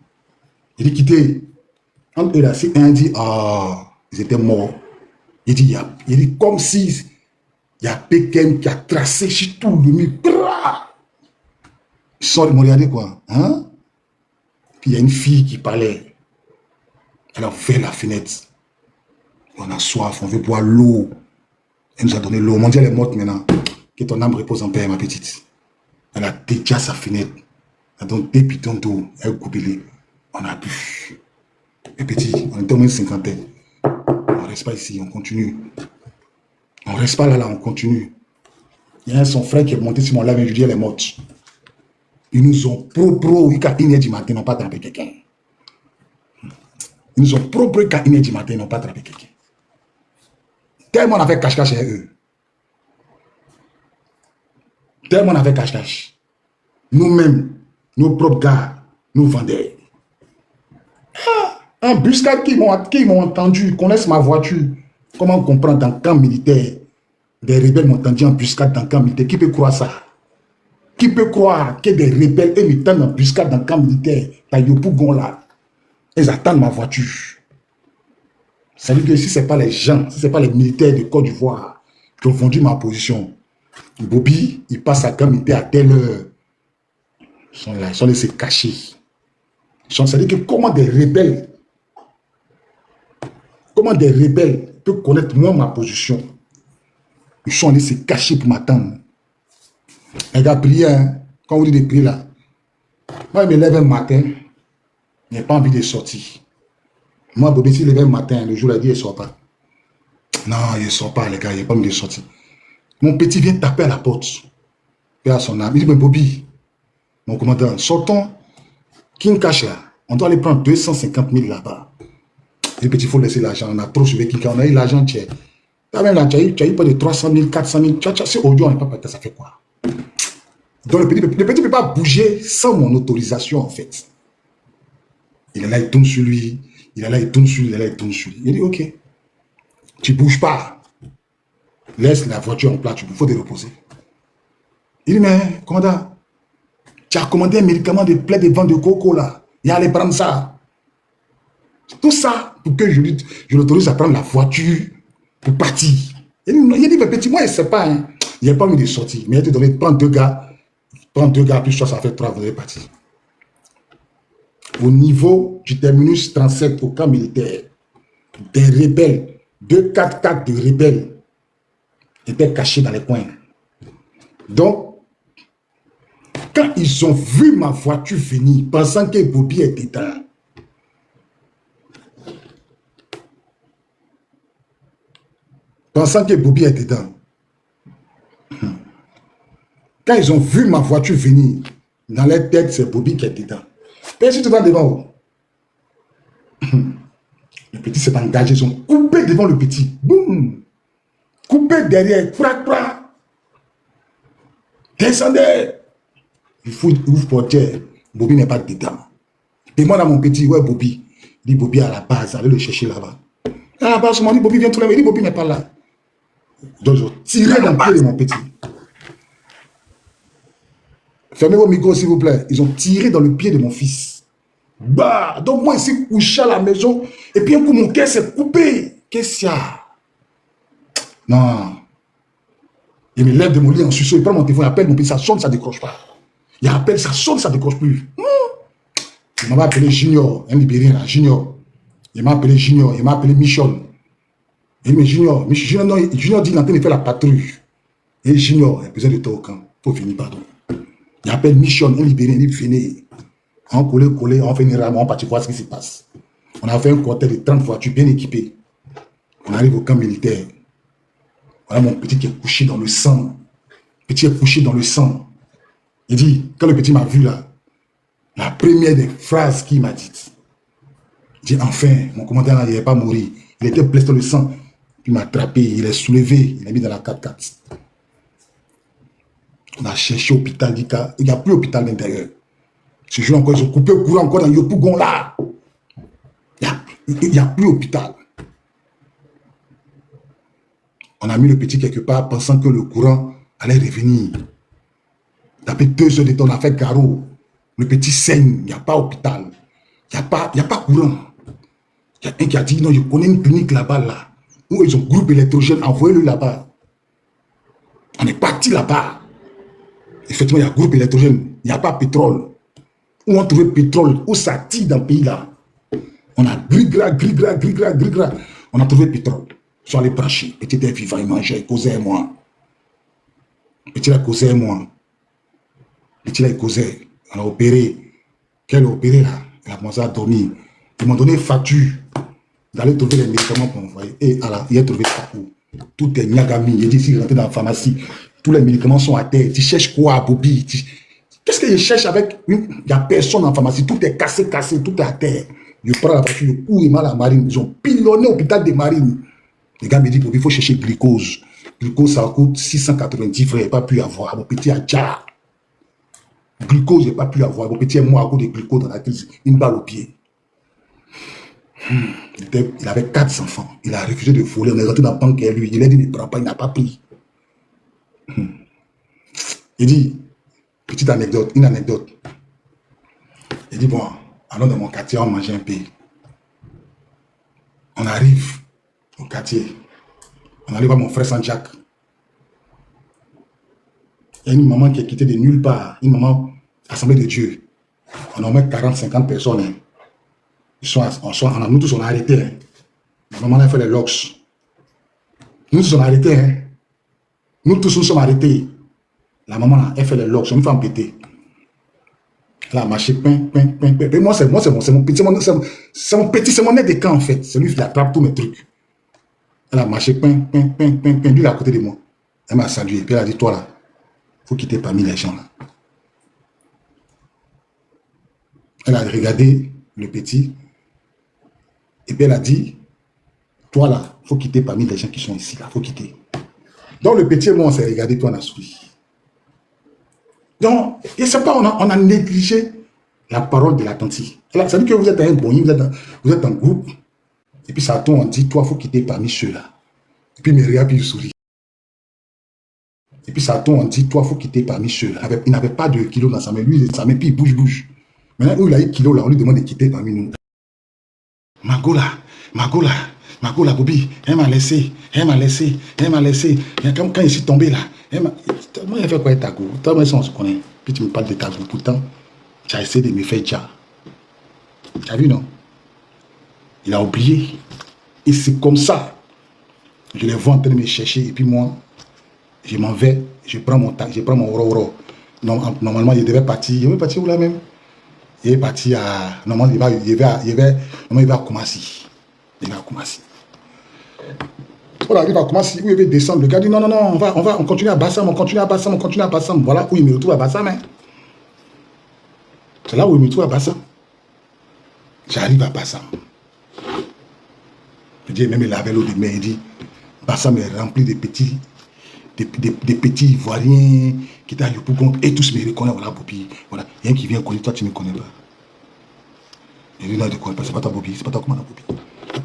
Il dit quittez. Entre eux là, si un dit, ils étaient morts. Il dit comme si il y a Pékin qui a tracé sur tout le mur. Ils sont regardés quoi. Hein? Puis il y a une fille qui parlait. Elle a ouvert la fenêtre. On a soif, on veut boire l'eau. Elle nous a donné l'eau. Mon Dieu, elle est morte maintenant. Que ton âme repose en paix, ma petite. Elle a déjà sa fenêtre. Elle a donc des pitons d'eau. Elle a coupé. On a bu. Et petit, on était au moins une cinquantaine. On ne reste pas ici, on continue. On ne reste pas là, on continue. Il y a son frère qui est monté sur mon lave et je dis elle est morte. Ils nous ont pro, il y a 1h du matin, ils n'ont pas attrapé quelqu'un. Ils nous ont pro, il y a 1h du matin, ils n'ont pas attrapé quelqu'un. Tellement on avait cache-cache chez eux. Tellement on avait cache-cache. Nous-mêmes, nos propres gars, nous vendaient. Un buscade qui m'ont entendu, connaissent ma voiture. Comment comprendre dans le camp militaire? Des rebelles m'ont entendu en buscade dans le camp militaire. Qui peut croire ça? Qui peut croire que des rebelles m'entendent en buscade dans le camp militaire? Dans Yopougon là. Ils attendent ma voiture. Ça veut dire que si ce n'est pas les gens, si ce n'est pas les militaires de Côte d'Ivoire qui ont vendu ma position, Bobby, il passe à camp militaire à telle heure. Ils sont là, ils sont laissés cachés. Ça veut dire que comment des rebelles peuvent connaître moi ma position? Ils sont allés se cacher pour m'attendre. Les gars, priez, hein? Quand vous dites de prier là, moi je me lève un matin, je n'ai pas envie de sortir. Moi, Bobby, si je me lève un matin, le jour là, il ne sort pas. Non, il ne sort pas, les gars, il n'a pas envie de sortir. Mon petit vient taper à la porte. Il a son âme. Il dit, mais Bobby, mon commandant, sortons. Qui me cache là? On doit aller prendre 250 000 là-bas. Le petit, il faut laisser l'argent. On a trop suivi Kinka. On a eu l'argent, tu as eu pas de 300 000, 400 000. C'est audio, on n'est pas prêt. Ça fait quoi? Donc le petit ne peut pas bouger sans mon autorisation, en fait. Il est là, il tourne sur lui. Il est là, il tourne sur lui. Il est là, il tourne sur lui. Il dit, OK, tu ne bouges pas. Laisse la voiture en place, il faut te reposer. Il dit, mais, commandant, tu as commandé un médicament de plaie de vent de coco, là. Il allait prendre ça. Tout ça pour que je l'autorise à prendre la voiture pour partir. Il dit, mais petit, moi, il ne sait pas. Hein. Il n'a pas mis de sortie. Mais il a dit, donné, prends deux gars, plus soit ça fait 3, vous allez partir. Au niveau du terminus 37 au camp militaire, des rebelles, 2 4x4 de rebelles étaient cachés dans les coins. Donc, quand ils ont vu ma voiture venir, pensant que Bobby était dedans, quand ils ont vu ma voiture venir, dans leur tête, c'est Bobby qui est dedans. Et si tu vas devant, le petit s'est engagé, ils ont coupé devant le petit. Boum! Coupé derrière, crac, crac. Descendez! Il faut ouvre portière. Bobby n'est pas dedans. Et moi, dans mon petit, ouais, Bobby. Il dit Bobby à la base, allez le chercher là-bas. À la base, on m'a dit Bobby vient tout là, il dit Bobby n'est pas là. Donc, ils ont tiré dans le pied de mon petit. Fermez vos micros, s'il vous plaît. Ils ont tiré dans le pied de mon fils. Bah, donc moi, ici, couché à la maison, et puis un coup, mon cœur s'est coupé. Qu'est-ce qu'il y a? Non. Il me lève de mon lit en sursaut, il prend mon téléphone, il appelle mon petit, ça sonne, ça ne décroche pas. Il appelle, ça sonne, ça ne décroche plus. Il m'a appelé Junior, un Libérien, là, Junior. Il m'a appelé Junior, il m'a appelé Michon. Il dit, mais Junior, non, Junior dit, il est en train de faire la patrouille. Et Junior, il a besoin de toi au camp. Il faut venir, pardon. Il appelle Michon, un Libérien, il dit, venez. On collé, on fait une rame, on partit voir ce qui se passe. On a fait un cortège de 30 voitures bien équipées. On arrive au camp militaire. Voilà mon petit qui est couché dans le sang. Le petit est couché dans le sang. Il dit, quand le petit m'a vu là, la première des phrases qu'il m'a dites, il dit, enfin, mon commandant là, il n'est pas mort. Il était blessé dans le sang. Il m'a attrapé, il est soulevé, il l'a mis dans la 4x4. On a cherché l'hôpital, il n'y a plus d'hôpital à l'intérieur. Ce jour encore, ils ont coupé le courant encore dans Yopougon là. Il n'y a plus d'hôpital. On a mis le petit quelque part pensant que le courant allait revenir. D'après 2 heures de temps, on a fait garrot. Le petit saigne, il n'y a pas d'hôpital. Il n'y a pas courant. Il y a un qui a dit, non, je connais une clinique là-bas, là, où ils ont groupe électrogène, envoyez-le là-bas. On est parti là-bas. Effectivement, il y a groupe électrogène, il n'y a pas pétrole. Où on trouvait pétrole, où ça tire dans le pays là. On a gris-gras. On a trouvé pétrole. Ils sont allés brancher. Petit était vivant, il mangeait, il causait avec moi. Petit là causait avec moi. Petit là il causait. On a opéré. Qu'elle a opéré là, il a commencé à dormir. Ils m'ont donné une facture d'aller trouver les médicaments pour m'envoyer. Et alors, il a trouvé ça. Tout est Niagami. Il dit, s'il rentre dans la pharmacie, tous les médicaments sont à terre. Tu cherches quoi, Bobby? Qu'est-ce que je cherche avec... Il n'y a personne en pharmacie. Tout est cassé, tout est à terre. Je prends la voiture, je cours, à la marine. Ils ont pilonné l'hôpital des marines. Les gars me disent, il faut chercher glucose. Glucose, ça coûte 690 frères. Je n'ai pas pu avoir. Mon petit a déjà. Glucose, je n'ai pas pu avoir. Mon petit est mort à cause de glucose dans la crise. Une balle au pied. Il avait 4 enfants. Il a refusé de voler. On est rentré dans le banque et lui. Il a dit, ne prend pas, il n'a pas pris. Il dit, petite anecdote, une anecdote. Il dit, bon, allons dans mon quartier, on mange un peu. On arrive au quartier. On arrive à mon frère Saint-Jacques. Il y a une maman qui est quittée de nulle part. Une maman, Assemblée de Dieu. On a au moins 40-50 personnes. Hein. Nous tous, on a arrêté. Hein. La maman a fait les locks. Nous tous, on a arrêté. Hein. Nous tous, nous sommes arrêtés. La maman, là, elle fait les locks. On me fait embêter. Elle a marché, Et moi, c'est mon petit, c'est mon aide de camp, en fait. C'est lui qui attrape tous mes trucs. Elle a marché, Lui, il est à côté de moi. Elle m'a salué. Puis elle a dit, toi, là, il faut quitter parmi les gens, là. Elle a regardé le petit. Et puis elle a dit, toi, là, il faut quitter parmi les gens qui sont ici, là. Il faut quitter. Donc, le petit et moi, on s'est regardé, puis on a souri. Donc, et c'est pas, on a négligé la parole de la tante. Ça veut dire que vous êtes un bon, vous êtes un groupe, et puis ça tombe, on dit, toi, il faut quitter parmi ceux-là. Et puis, il me regarde, puis il sourit. Et puis, ça tombe, on dit, toi, il faut quitter parmi ceux-là. Il n'avait pas de kilos dans sa main, lui, sa main, puis il bouge. Maintenant, où il a eu kilos, là, on lui demande de quitter parmi nous. Magola, Bobby, elle m'a laissé. Quand je suis tombé là, moi, il fait quoi Tago? Toi, moi, on se connaît. Puis tu me parles de Tago. Pourtant, tu as essayé de me faire déjà. Tu as vu, non? Il a oublié. Et c'est comme ça. Je les vois en train de me chercher. Et puis moi, je m'en vais. Je prends mon oro. Normalement, il devait partir. Il devait partir où là même? Il est parti à... Normalement, il va à Koumassi. Il va à Koumassi. Voilà, il va à Koumassi, où il va descendre. Le gars dit non, on continue à Bassam, on continue à Bassam. Voilà où il me retrouve à Bassam. Hein. C'est là où il me retrouve à Bassam. J'arrive à Bassam. Je dis, même il avait l'eau de mer, il dit, Bassam est rempli de petits... Des petits Ivoiriens qui étaient à Yopougon et tous me reconnaissent. Voilà, Bobby. Voilà. Il y a un qui vient connaître, toi, tu ne me connais pas. Il dit, non, tu ne connais pas, c'est pas toi, Bobby. C'est pas toi, comment, Bobby.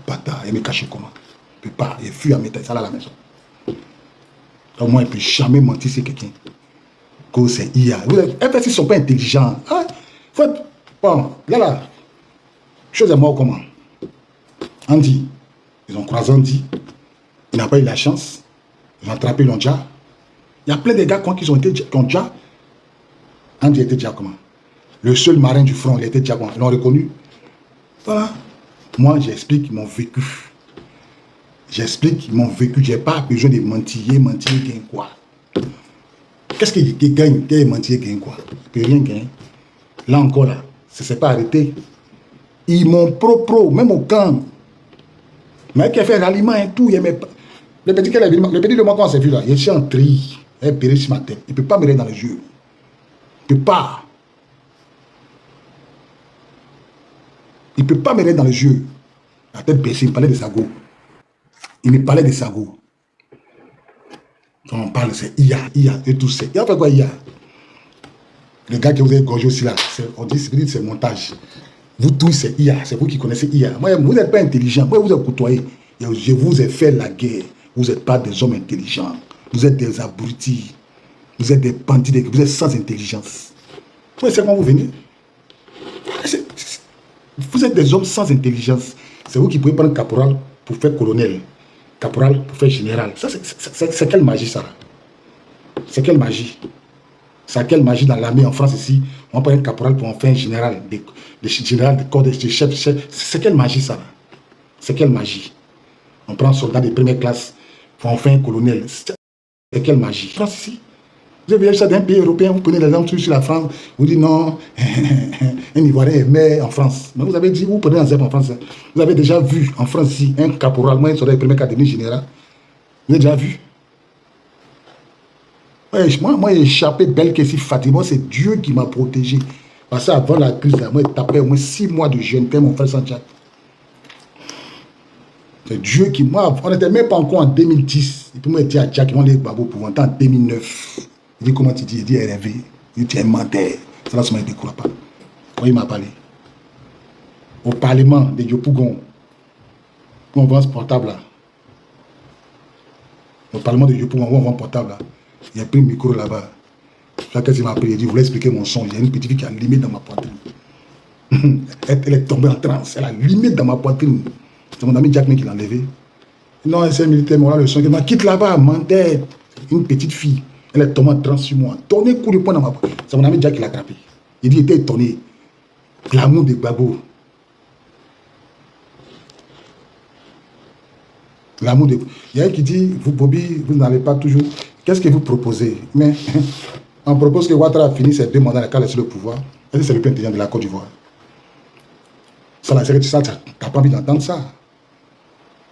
Bâtard, il me cache comment. Il ne peut pas, il fuit à mettre ça là à la maison. Donc, moi, il ne peut jamais mentir sur quelqu'un. Que c'est IA. En fait, ils ne sont pas intelligents. Hein? Bon, là, chose est mort comment? Andy. Ils ont croisé Andy. Il n'a pas eu la chance. Ils ont attrapé l'Ondja. Il y a plein de gars qui ont été déjà. Andy était déjà comment? Le seul marin du front, il était déjà comment? Ils l'ont reconnu. Voilà. Moi, j'explique mon vécu. Je n'ai pas besoin de mentir, gagne quoi? Qu'est-ce qu'il gagne? Quel mentir gagne quoi? Il ne peut rien gagner. Là encore, là, ça ne s'est pas arrêté. Ils m'ont pro, même au camp. Mais qui a fait ralliement et tout, il n'aimait pas. Le petit de moi, quand on s'est vu là, il est en tri. Il est péré sur ma tête. Il ne peut pas me regarder dans les yeux. Il ne peut pas. Il ne peut pas me regarder dans les yeux. La tête baissée, il me parlait de Sago. Quand on parle, c'est IA, et tout ça. Il a fait quoi, IA? Le gars que vous avez gorgé aussi là, on dit c'est montage. Vous tous, c'est IA, c'est vous qui connaissez IA. Moi, vous n'êtes pas intelligent. Moi, vous êtes côtoyé. Je vous ai fait la guerre. Vous n'êtes pas des hommes intelligents. Vous êtes des abrutis. Vous êtes des bandits. Vous êtes sans intelligence. Vous savez comment vous venez? Vous êtes des hommes sans intelligence. C'est vous qui pouvez prendre caporal pour faire colonel. Caporal pour faire général. C'est quelle magie ça? C'est quelle magie? C'est quelle magie dans l'armée en France ici? On prend un caporal pour en faire un général. Des général de corps, de chef. C'est quelle magie ça? C'est quelle magie? On prend un soldat de première classe pour en faire un colonel. C'est quelle magie? France ici. Vous avez vu ça d'un pays européen, vous prenez les gens sur la France, vous dites non, un Ivoirien est maire en France. Mais vous avez dit, vous prenez un zèbre en France. Vous avez déjà vu en France ici un caporal, moi, un soldat de première académie générale. Vous avez déjà vu? Ouais, moi, j'ai échappé belle que si Fatima, c'est Dieu qui m'a protégé. Parce qu'avant la crise, là, moi, j'ai tapé au moins 6 mois de jeûne, comme mon frère Santiago. C'est Dieu qui, moi, on n'était même pas encore en 2010. Et puis moi, j'étais à Jack, on est Babo pour entrer en 2009. Il dit, comment tu dis? Il dit, RV. Il dit, tu es menteur. Ça là, ça m'a dit, quoi pas. Quand il m'a parlé. Au Parlement de Yopougon, où on vend ce portable là. Au Parlement de Yopougon, où on vend ce portable là. Il a pris le micro là-bas. Chacun s'est appelé, il dit, vous voulez expliquer mon son? Il y a une petite fille qui a limite dans ma poitrine. Elle est tombée en transe. Elle a limite dans ma poitrine. C'est mon ami Jack qui l'a enlevé. Non, c'est un militaire, mais voilà le son. Il m'a quitte là-bas, menteur. Une petite fille. Elle est tombée en transe sur moi. Tourné coup de poing dans ma poitrine. C'est mon ami Jack qui l'a attrapé. Il dit, il était étonné. L'amour de Gbagbo. L'amour de... Il y a un qui dit, vous, Bobby, vous n'avez pas toujours... Qu'est-ce que vous proposez? Mais on propose que Ouattara finisse ses 2 mandats dans lesquels il est sur le pouvoir. Est-ce que c'est le plus intelligent de la Côte d'Ivoire? Ça, tu n'as pas envie d'entendre ça.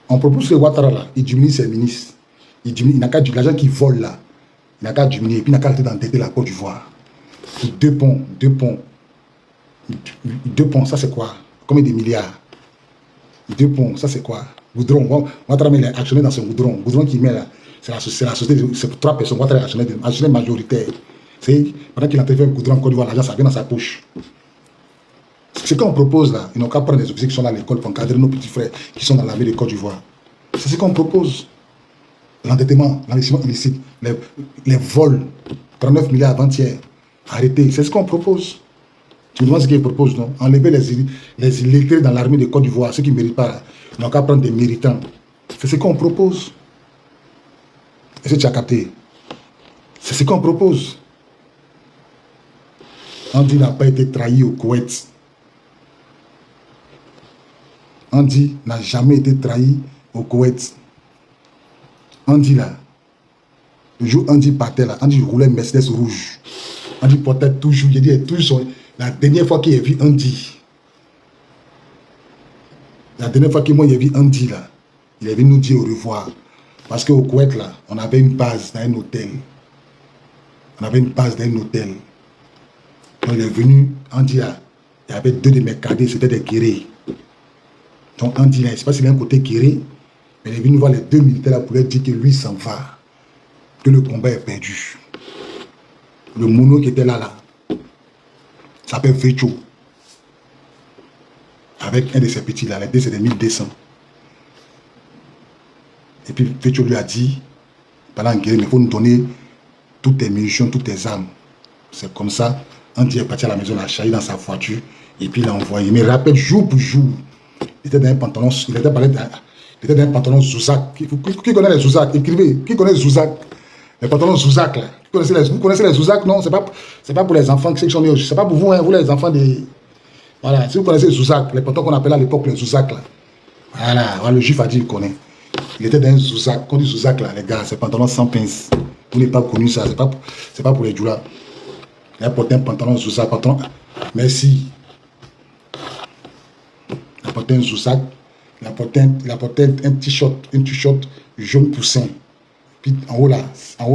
On propose que Ouattara, là, il diminue ses ministres. Il n'a qu'à l'argent qui vole là. Il n'a qu'à diminuer. Et puis il n'a qu'à arrêter d'endetter la Côte d'Ivoire. 2 ponts. 2 ponts, ça c'est quoi? Combien de milliards? 2 ponts, ça c'est quoi? Goudron. Ouattara, il est actionnaire dans son goudron. Goudron qu'il met là. C'est la société, c'est 3 personnes. Ouattara est actionnaire majoritaire. Pendant qu'il est en train de faire le goudron en Côte d'Ivoire, l'argent, ça vient dans sa poche. Ce qu'on propose là, ils n'ont qu'à prendre des officiers qui sont dans l'école pour encadrer nos petits frères qui sont dans l'armée de Côte d'Ivoire. C'est ce qu'on propose. L'endettement, l'enrichissement illicite, les vols, 39 milliards avant-hier, arrêtés. C'est ce qu'on propose. Tu me demandes ce qu'ils proposent, non? Enlever les illettrés dans l'armée de Côte d'Ivoire, ceux qui ne méritent pas, ils n'ont qu'à prendre des méritants. C'est ce qu'on propose. Est-ce que tu as capté? C'est ce qu'on propose. Andy n'a pas été trahi au Koweït. Andy n'a jamais été trahi au Koweït. Andy là, le jour où Andy partait là, Andy roulait Mercedes rouge. Andy portait toujours, j'ai dit toujours, la dernière fois qu'il a vu Andy, la dernière fois que moi j'ai vu Andy là, il est venu nous dire au revoir. Parce qu'au Koweït là, on avait une base dans un hôtel. On avait une base dans un hôtel. Quand il est venu, Andy là, il y avait deux de mes cadets, c'était des guerriers. Donc Andy là, je ne sais pas s'il a un côté guerrier, mais il est venu voir les deux militaires là pour leur dire que lui s'en va, que le combat est perdu. Le mono qui était là, s'appelle Vecho. Avec un de ses petits là, les deux c'est des 1200. Et puis Vecho lui a dit, pendant la guerre, il faut nous donner toutes tes munitions, toutes tes armes. C'est comme ça, Andy est parti à la maison, il a chargé dans sa voiture, et puis il a envoyé. Mais rappelle jour pour jour, il était dans un pantalon, il était dans un pantalon Zouzak. Qui connaît les Zouzak? Écrivez, qui connaît Zouzak? Les pantalons Zouzak là. Vous connaissez les Zouzak? Non, c'est pas pour les enfants qui sont nés. C'est pas pour vous, hein, vous les enfants des. Voilà, si vous connaissez Zouzak, les pantalons qu'on appelait à l'époque les Zouzak là. Voilà, le juif a dit il connaît. Il était dans un Zouzak. Quand on dit Zouzak là, les gars, c'est pantalon sans pince. Vous n'avez pas connu ça, c'est pas pour les djoulas. Il a porté un pantalon Zouzak, pantalon. Merci. Il a porté un Zouzak. Il a porté un t-shirt jaune poussin. Puis en haut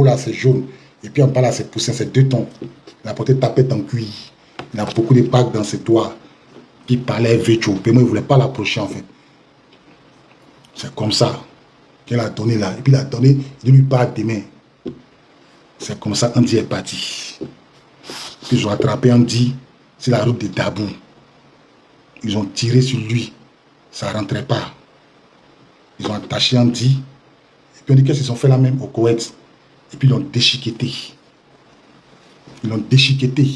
là, c'est jaune. Et puis en bas là, c'est poussin, c'est deux tons. Il a porté tapette en cuir. Il a beaucoup de bagues dans ses doigts. Puis il parlait Vecho. Mais moi, il ne voulait pas l'approcher en fait. C'est comme ça qu'il a donné là. Et puis il a donné, il lui parle demain. C'est comme ça Andy est parti. Puis ils ont attrapé Andy sur la route de Dabou. Ils ont tiré sur lui. Ça ne rentrait pas. Ils ont attaché Andy. Et puis on dit qu'ils ont fait la même au Koweït. Et puis ils l'ont déchiqueté. Ils l'ont déchiqueté.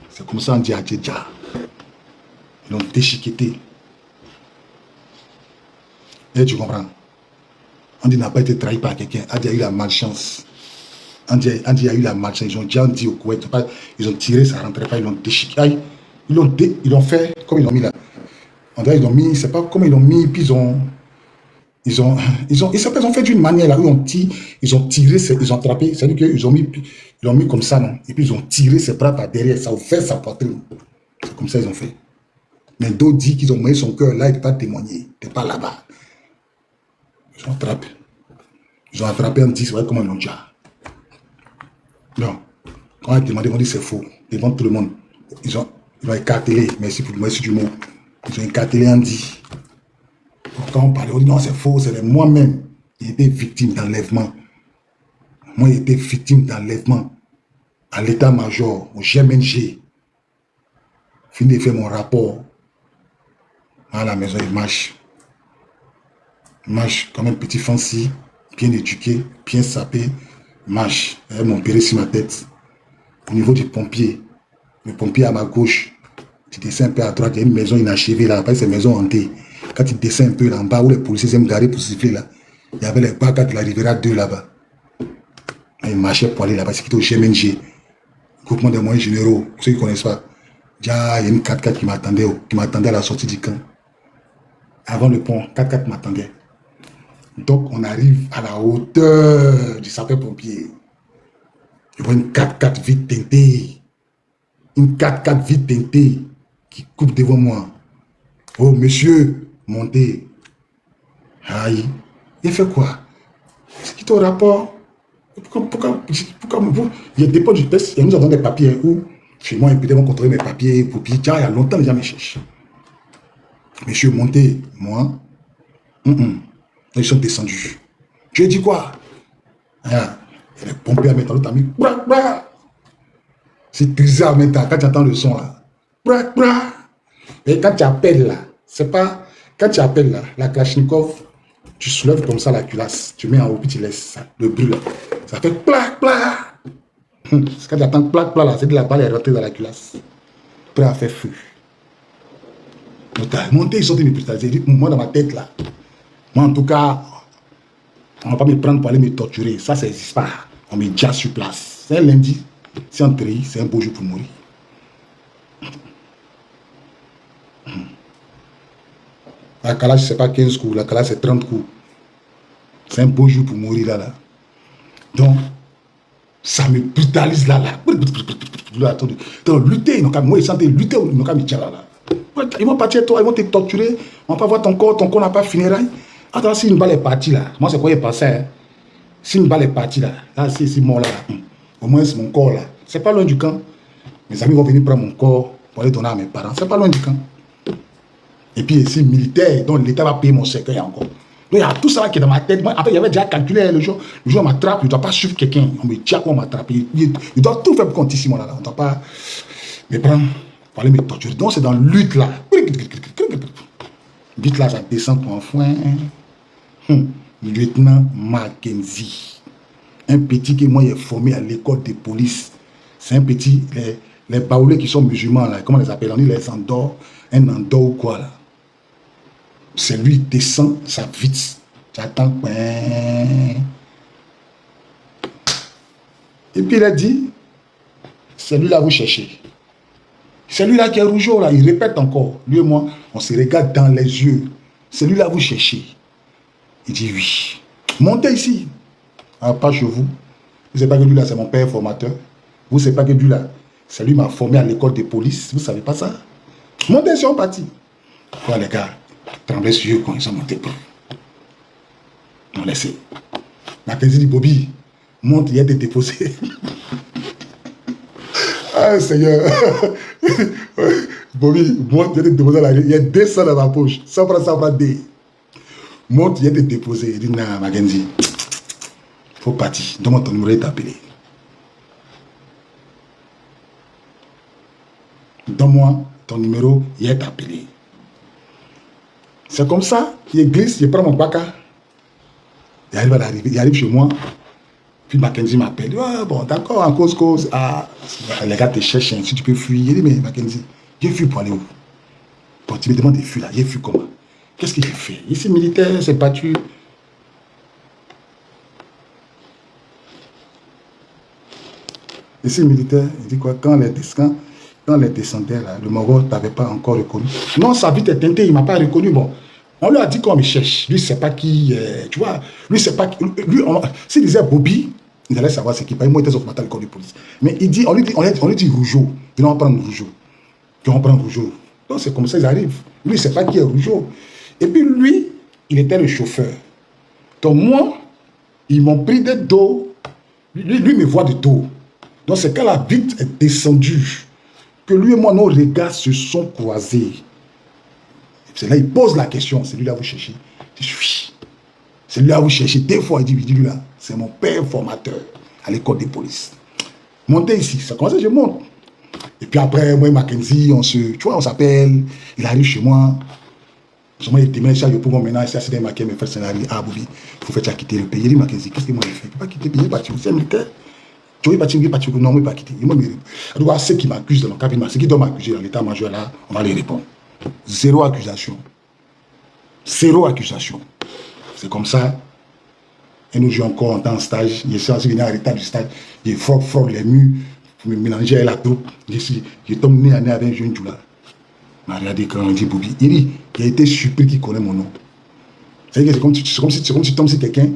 C'est comme ça Andy a dit déjà. Ils l'ont déchiqueté. Et tu comprends? Andy n'a pas été trahi par quelqu'un. Andy a eu la malchance. Andy a eu la malchance. Ils ont déjà dit au Koweït. Ils ont tiré, ça ne rentrait pas. Ils l'ont déchiqueté. Ils l'ont fait comme ils l'ont mis là. Ils l'ont mis, c'est pas comme ils l'ont mis, puis ils ont fait d'une manière là où ils ont tiré, ils ont attrapé, c'est-à-dire qu'ils l'ont mis comme ça, non? Et puis ils ont tiré ses bras par derrière, ça a ouvert sa poitrine. C'est comme ça ils ont fait. Mais d'autres disent qu'ils ont mis son cœur là, il ne peut pas témoigner, il n'était pas là-bas. Ils ont attrapé un 10, c'est vrai comment ils l'ont dit. Non. Quand on a demandé, on dit c'est faux, devant tout le monde. Ils ont écartelé, merci du mot. Ils ont écartelé Andy. Quand on parlait, on dit non, c'est faux, c'est moi-même. J'ai été victime d'enlèvement. Moi, j'ai été victime d'enlèvement à l'état-major, au GMNG. Fini de faire mon rapport à la maison, il marche. Il marche comme un petit fancy, bien éduqué, bien sapé. Il marche. Il y a mon péré sur ma tête. Au niveau du pompier, le pompier à ma gauche. Tu descends un peu à droite, il y a une maison inachevée là, après c'est une maison hantée. Quand tu descends un peu là en bas où les policiers aiment garer pour siffler là, il y avait les barricades de la Riviera 2 là-bas. Ils marchaient pour aller là-bas, c'est qui était au GMNG, groupement des moyens généraux, pour ceux qui ne connaissent pas. Déjà, il y a une 4x4 qui m'attendait à la sortie du camp. Avant le pont, 4x4 m'attendait. Donc on arrive à la hauteur du sapeur-pompier. Je vois une 4x4 vite teintée. Une 4x4 vite teintée qui coupe devant moi. Oh, monsieur, montez. Aïe. Il fait quoi? C'est qui ton rapport? Pourquoi il dépend du test. Il nous avons des papiers où, chez moi, ils vont contrôler mes papiers. Pour puis, il y a longtemps, déjà, me cherche. Monsieur, montez. Moi, ils sont descendus. Tu as dit quoi? Ah, il est pompé à mettre dans l'autre ami. C'est bizarre en même temps, quand tu entends le son là. Bra, bra. Et quand tu appelles là, c'est pas... Quand tu appelles là, la Kalachnikov, tu soulèves comme ça la culasse, tu mets en haut, puis tu laisses ça, le bruit là. Ça fait plac, plac. Quand tu attends plac, plac là, c'est que la balle est rentrée dans la culasse. Prêt à faire feu. Monter, ils sont mes putains. J'ai dit, moi dans ma tête là, moi en tout cas, on va pas me prendre pour aller me torturer. Ça n'existe pas. On me déjà sur place. C'est un lundi, c'est un tri, c'est un beau jour pour mourir. La calage, c'est pas 15 coups, la calage, c'est 30 coups. C'est un beau jour pour mourir là. Donc, ça me brutalise là. Donc, lutter, moi, ils sentent lutter, ils n'ont qu'à me dire là. Ils vont partir toi, ils vont te torturer, on va pas voir ton corps n'a pas funérailles. Attends, si une balle est partie là, moi c'est quoi il passait. Si une balle est partie là, c'est mort là, au moins c'est mon corps là. C'est pas loin du camp. Mes amis vont venir prendre mon corps pour aller donner à mes parents. C'est pas loin du camp. Et puis ici, militaire, donc l'État va payer mon cercueil encore. Donc il y a tout ça qui est dans ma tête. Moi, après, il y avait déjà calculé le jour on m'attrape, je ne dois pas suivre quelqu'un. On me dit qu'on m'attrape. Il doit tout faire pour compter ici, moi là. On ne doit pas me prendre pour aller me torturer. Donc c'est dans lutte là. Vite là, ça descend pour un foin. Lieutenant Mackenzie. Un petit qui moi est formé à l'école de police. C'est un petit, les baoulés qui sont musulmans là, comment on les appelle? On dit les andors, un andor ou quoi là. C'est lui qui descend, ça vite. J'attends. Et puis il a dit, c'est lui là vous cherchez. C'est lui là qui est rougeau là, il répète encore. Lui et moi, on se regarde dans les yeux. C'est lui là vous cherchez. Il dit oui. Montez ici. Ah, pas chez vous. Vous ne savez pas que lui là, c'est mon père formateur. Vous ne savez pas que lui là, c'est lui qui m'a formé à l'école de police. Vous ne savez pas ça? Montez sur un parti. Voilà les gars, tremblaient sur eux quand ils sont montés. Non, laissez. Mackenzie dit, Bobby, monte, il y a des déposés. Ah, Seigneur. Bobby, monte, il y a des déposés là. Il y a 200 dans ma poche. Ça prend des. Monte, il y a des déposés. Il dit, non, Mackenzie, il faut partir. Donne-moi ton numéro et t'appeler. Donne-moi ton numéro et t'appeler. C'est comme ça, il glisse, il prend mon baka. Il arrive chez moi. Puis Mackenzie m'appelle. Ah, bon, d'accord, en cause. Ah, les gars te cherchent, si tu peux fuir. Il dit, mais Mackenzie, j'ai fui pour aller où? Bon, tu me demandes de fuir là, j'ai fui comment? Qu'est-ce que j'ai fait? Ici, militaire, c'est battu. Ici, militaire, il dit quoi? Quand les descendaient là, le Moro ne t'avait pas encore reconnu. Non, sa vie était teintée, il ne m'a pas reconnu. Bon, on lui a dit qu'on me cherche. Lui, il ne sait pas qui, tu vois. Lui, c'est pas qui. S'il disait Bobby, il allait savoir ce qu'il paye. Moi, il était au matin à l'école de police. Mais il dit, on lui dit Rougeau. Puis on va prendre Rougeau. Puis on prend Rougeau. Donc c'est comme ça qu'ils arrivent. Lui, il ne sait pas qui est Rougeau. Et puis lui, il était le chauffeur. Donc moi, ils m'ont pris de dos. Lui me voit de dos. Donc c'est quand la vitre est descendue que lui et moi, nos regards se sont croisés. C'est là il pose la question. C'est lui là vous cherchez. Je dis oui. C'est lui là vous cherchez. Des fois, il dit lui là, c'est mon père formateur à l'école de police. Montez ici. Ça commence, je monte. Et puis après, moi et Mackenzie, tu vois, on s'appelle. Il arrive chez moi. Moi, il dit, ça, je peux maintenant, c'est des maquets, mes frères scénarii. Ah, Bobby, il faut faire quitter le pays. Il dit, Mackenzie, qu'est-ce que moi j'ai fait? Je ne peux pas quitter le pays, parti. C'est militaire. Tu veux partir, non, je ne vais pas quitter. Alors, ceux qui m'accusent dans le cabinet, ceux qui doivent m'accuser dans l'état-major là, on va les répondre. Zéro accusation. Zéro accusation. C'est comme ça. Et nous jouons encore en temps stage. Je suis venu à l'état du stage. Je fraude les murs pour me mélanger avec la troupe. Je tombe nez à nez avec un jeune là. Il m'a regardé quand on dit Bobby. Il a été surpris qu'il connaît mon nom. C'est comme si tu tombes sur quelqu'un.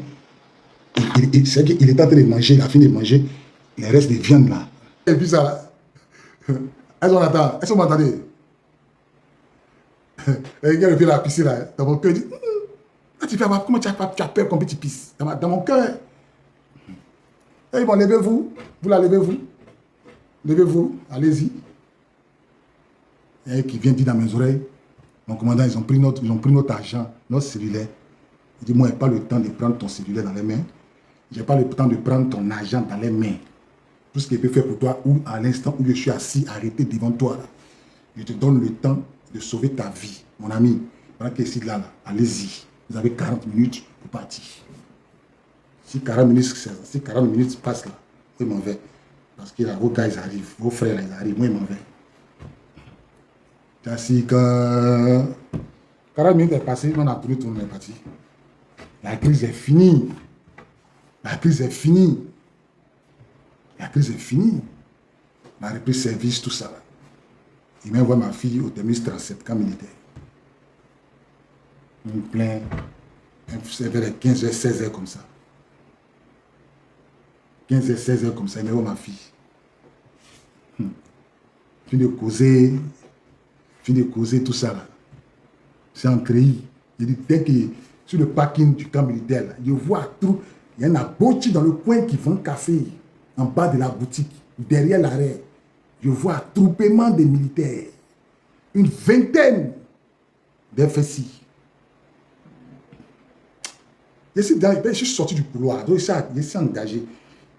C'est qu'il est en train de manger, il a fini de manger les restes de viande là. Et puis ça là. Est-ce que vous m'entendez? Et il a la piscine là. Dans mon cœur, il dit tu fais comment tu as peur qu'on tu pisses? Dans mon cœur. Et bon, levez-vous. Vous la levez-vous. Levez-vous. Allez-y. Et qui vient dire dans mes oreilles, mon commandant, ils ont pris notre argent, notre cellulaire. Il dit, moi, je n'ai pas le temps de prendre ton cellulaire dans les mains. Je n'ai pas le temps de prendre ton argent dans les mains. Tout ce qu'il peut faire pour toi, ou à l'instant où je suis assis, arrêté devant toi, là, je te donne le temps de sauver ta vie. Mon ami, pendant que c'est là, allez-y. Vous avez 40 minutes pour partir. Si 40 minutes passent là, moi, je m'en vais. Parce que là, vos gars, ils arrivent. Vos frères, là, ils arrivent. Moi, je m'en vais. Ainsi que 40 minutes est passé, on a tourné, tout le monde est parti. La crise est finie. La crise est finie. La crise est finie. On a repris service, tout ça. Là. Il m'envoie ma fille au terminus 37, camp militaire. On plein. C'est vers les 15h, 16h comme ça. 15h, 16h comme ça, il m'envoie ma fille. Fini de causer tout ça là. C'est un créé. Je dis, dès que sur le parking du camp militaire, là, je vois tout. Il y a un aboti dans le coin qui vend café, en bas de la boutique, derrière l'arrêt. Je vois attroupement des militaires. Une vingtaine d'FSI. Je suis sorti du couloir, donc je suis engagé.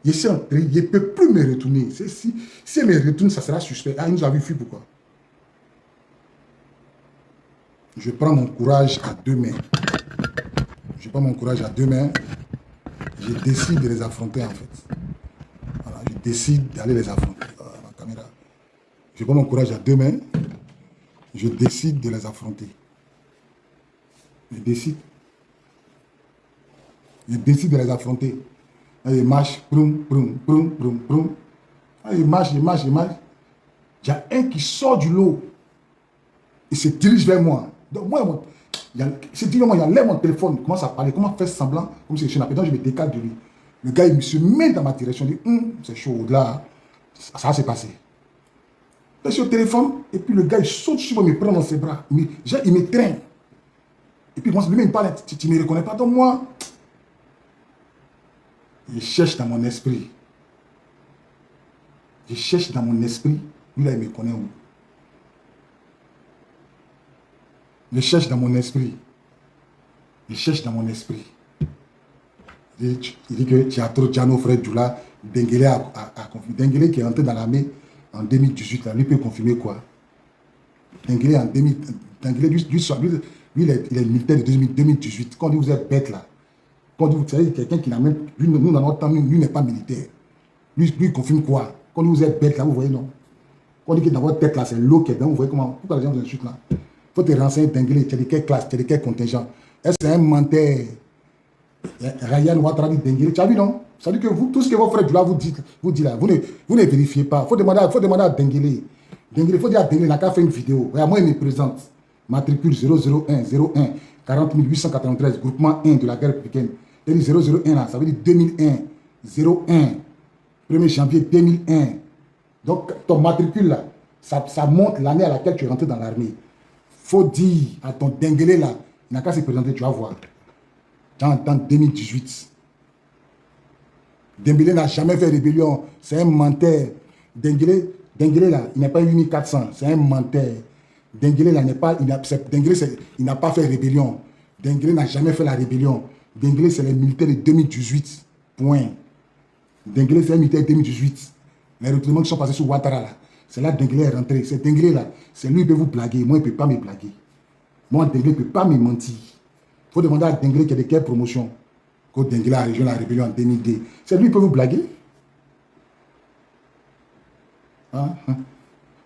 Je suis entré, je ne peux plus me retourner. Si je me retourne, ça sera suspect. Ah, il nous a vu fuir, pourquoi? Je prends mon courage à deux mains. Je prends mon courage à deux mains. Je décide de les affronter, en fait. Voilà, je décide d'aller les affronter. Voilà, ma caméra. Je prends mon courage à deux mains. Je décide de les affronter. Je décide de les affronter. Il marche, proum, proum, proum, proum, proum. Il marche. Il y a un qui sort du lot. Il se dirige vers moi. Donc moi, il enlève mon téléphone, il commence à parler, comment faire semblant, comme si je suis un appel. Donc je me décale de lui. Le gars, il se met dans ma direction, il dit, c'est chaud, là, ça va se passer. Je suis au téléphone, et puis le gars, il saute sur moi, il me prend dans ses bras, il me traîne. Et puis lui, il me parle, tu ne me reconnais pas, donc moi, je cherche dans mon esprit. Lui là, il me connaît où? Je cherche dans mon esprit. Il dit que Tiano Fred Djoula, Denguele a confirmé. Denguele qui est entré dans l'armée en 2018, là, lui peut confirmer quoi? Denguele en 2018, lui, il est militaire de 2018. Quand on dit vous êtes bête là, quand on dit vous savez quelqu'un qui n'a même. Nous, dans notre temps, lui n'est pas militaire. Lui, il confirme quoi? Quand on dit vous êtes bête là, vous voyez non? Quand on dit que dans votre tête là, c'est l'eau qui est dedans, vous voyez comment? Pourquoi les gens vous insultent là? Il faut te renseigner Denguele, tu es de quelle classe, tu es de quel contingent. Est-ce que c'est un menteur? Ryan Ouattara dit Denguele, tu as vu non? Ça veut dire que vous, tout ce que vos frères là vous dites là, vous ne vérifiez pas. Il faut demander à Denguele. Denguele, il faut dire à Denguele, il n'a qu'à faire une vidéo. Regarde, moi, il me présente. Matricule 001 40 893, groupement 1 de la guerre républicaine. Il dit 001 là, ça veut dire 2001. 01, 1er janvier 2001. Donc, ton matricule là, ça montre l'année à laquelle tu es rentré dans l'armée. Faut dire à ton Denguele là, il n'a qu'à se présenter, tu vas voir. En 2018. Denguele n'a jamais fait rébellion. C'est un menteur. Denguele là, il n'est pas 8400. C'est un menteur. Denguele là, il n'a pas fait rébellion. Denguele n'a jamais fait la rébellion. Denguele, c'est les militaires de 2018. Point. Denguele, c'est un militaire de 2018. Les recrutements qui sont passés sur Ouattara là. C'est là que Denguele est rentré. C'est Denguele là. C'est lui qui peut vous blaguer. Moi, il ne peut pas me blaguer. Moi, Denguele ne peut pas me mentir. Il faut demander à Denguele qu'il y a de quelle promotion. Quand Denguele a rejoint la rébellion en 2002. C'est lui qui peut vous blaguer.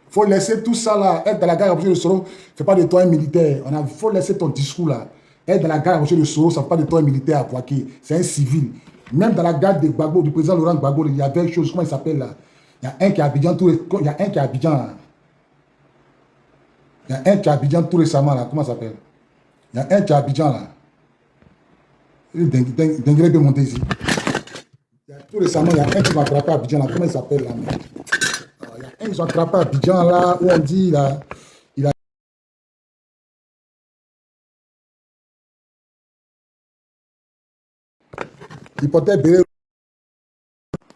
Faut laisser tout ça là. Être dans la gare rapprochée de Soro, ne fait pas de toi un militaire. Il faut laisser ton discours là. Être dans la gare rapprochée de Soro, ça ne fait pas de toi un militaire à Poitiers. C'est un civil. Même dans la gare de Gbagbo, du président Laurent Gbagbo, il y avait une chose, comment il s'appelle là? Il y a un qui est à Abidjan tout récemment là. Comment ça s'appelle? Il y a un qui est à Abidjan là. Denguele peut monter ici. Tout récemment, il y a un qui m'a attrapé à Abidjan là. Comment il s'appelle là? Il y a un qui m'a attrapé à Abidjan là, où on dit là. Il portait béret.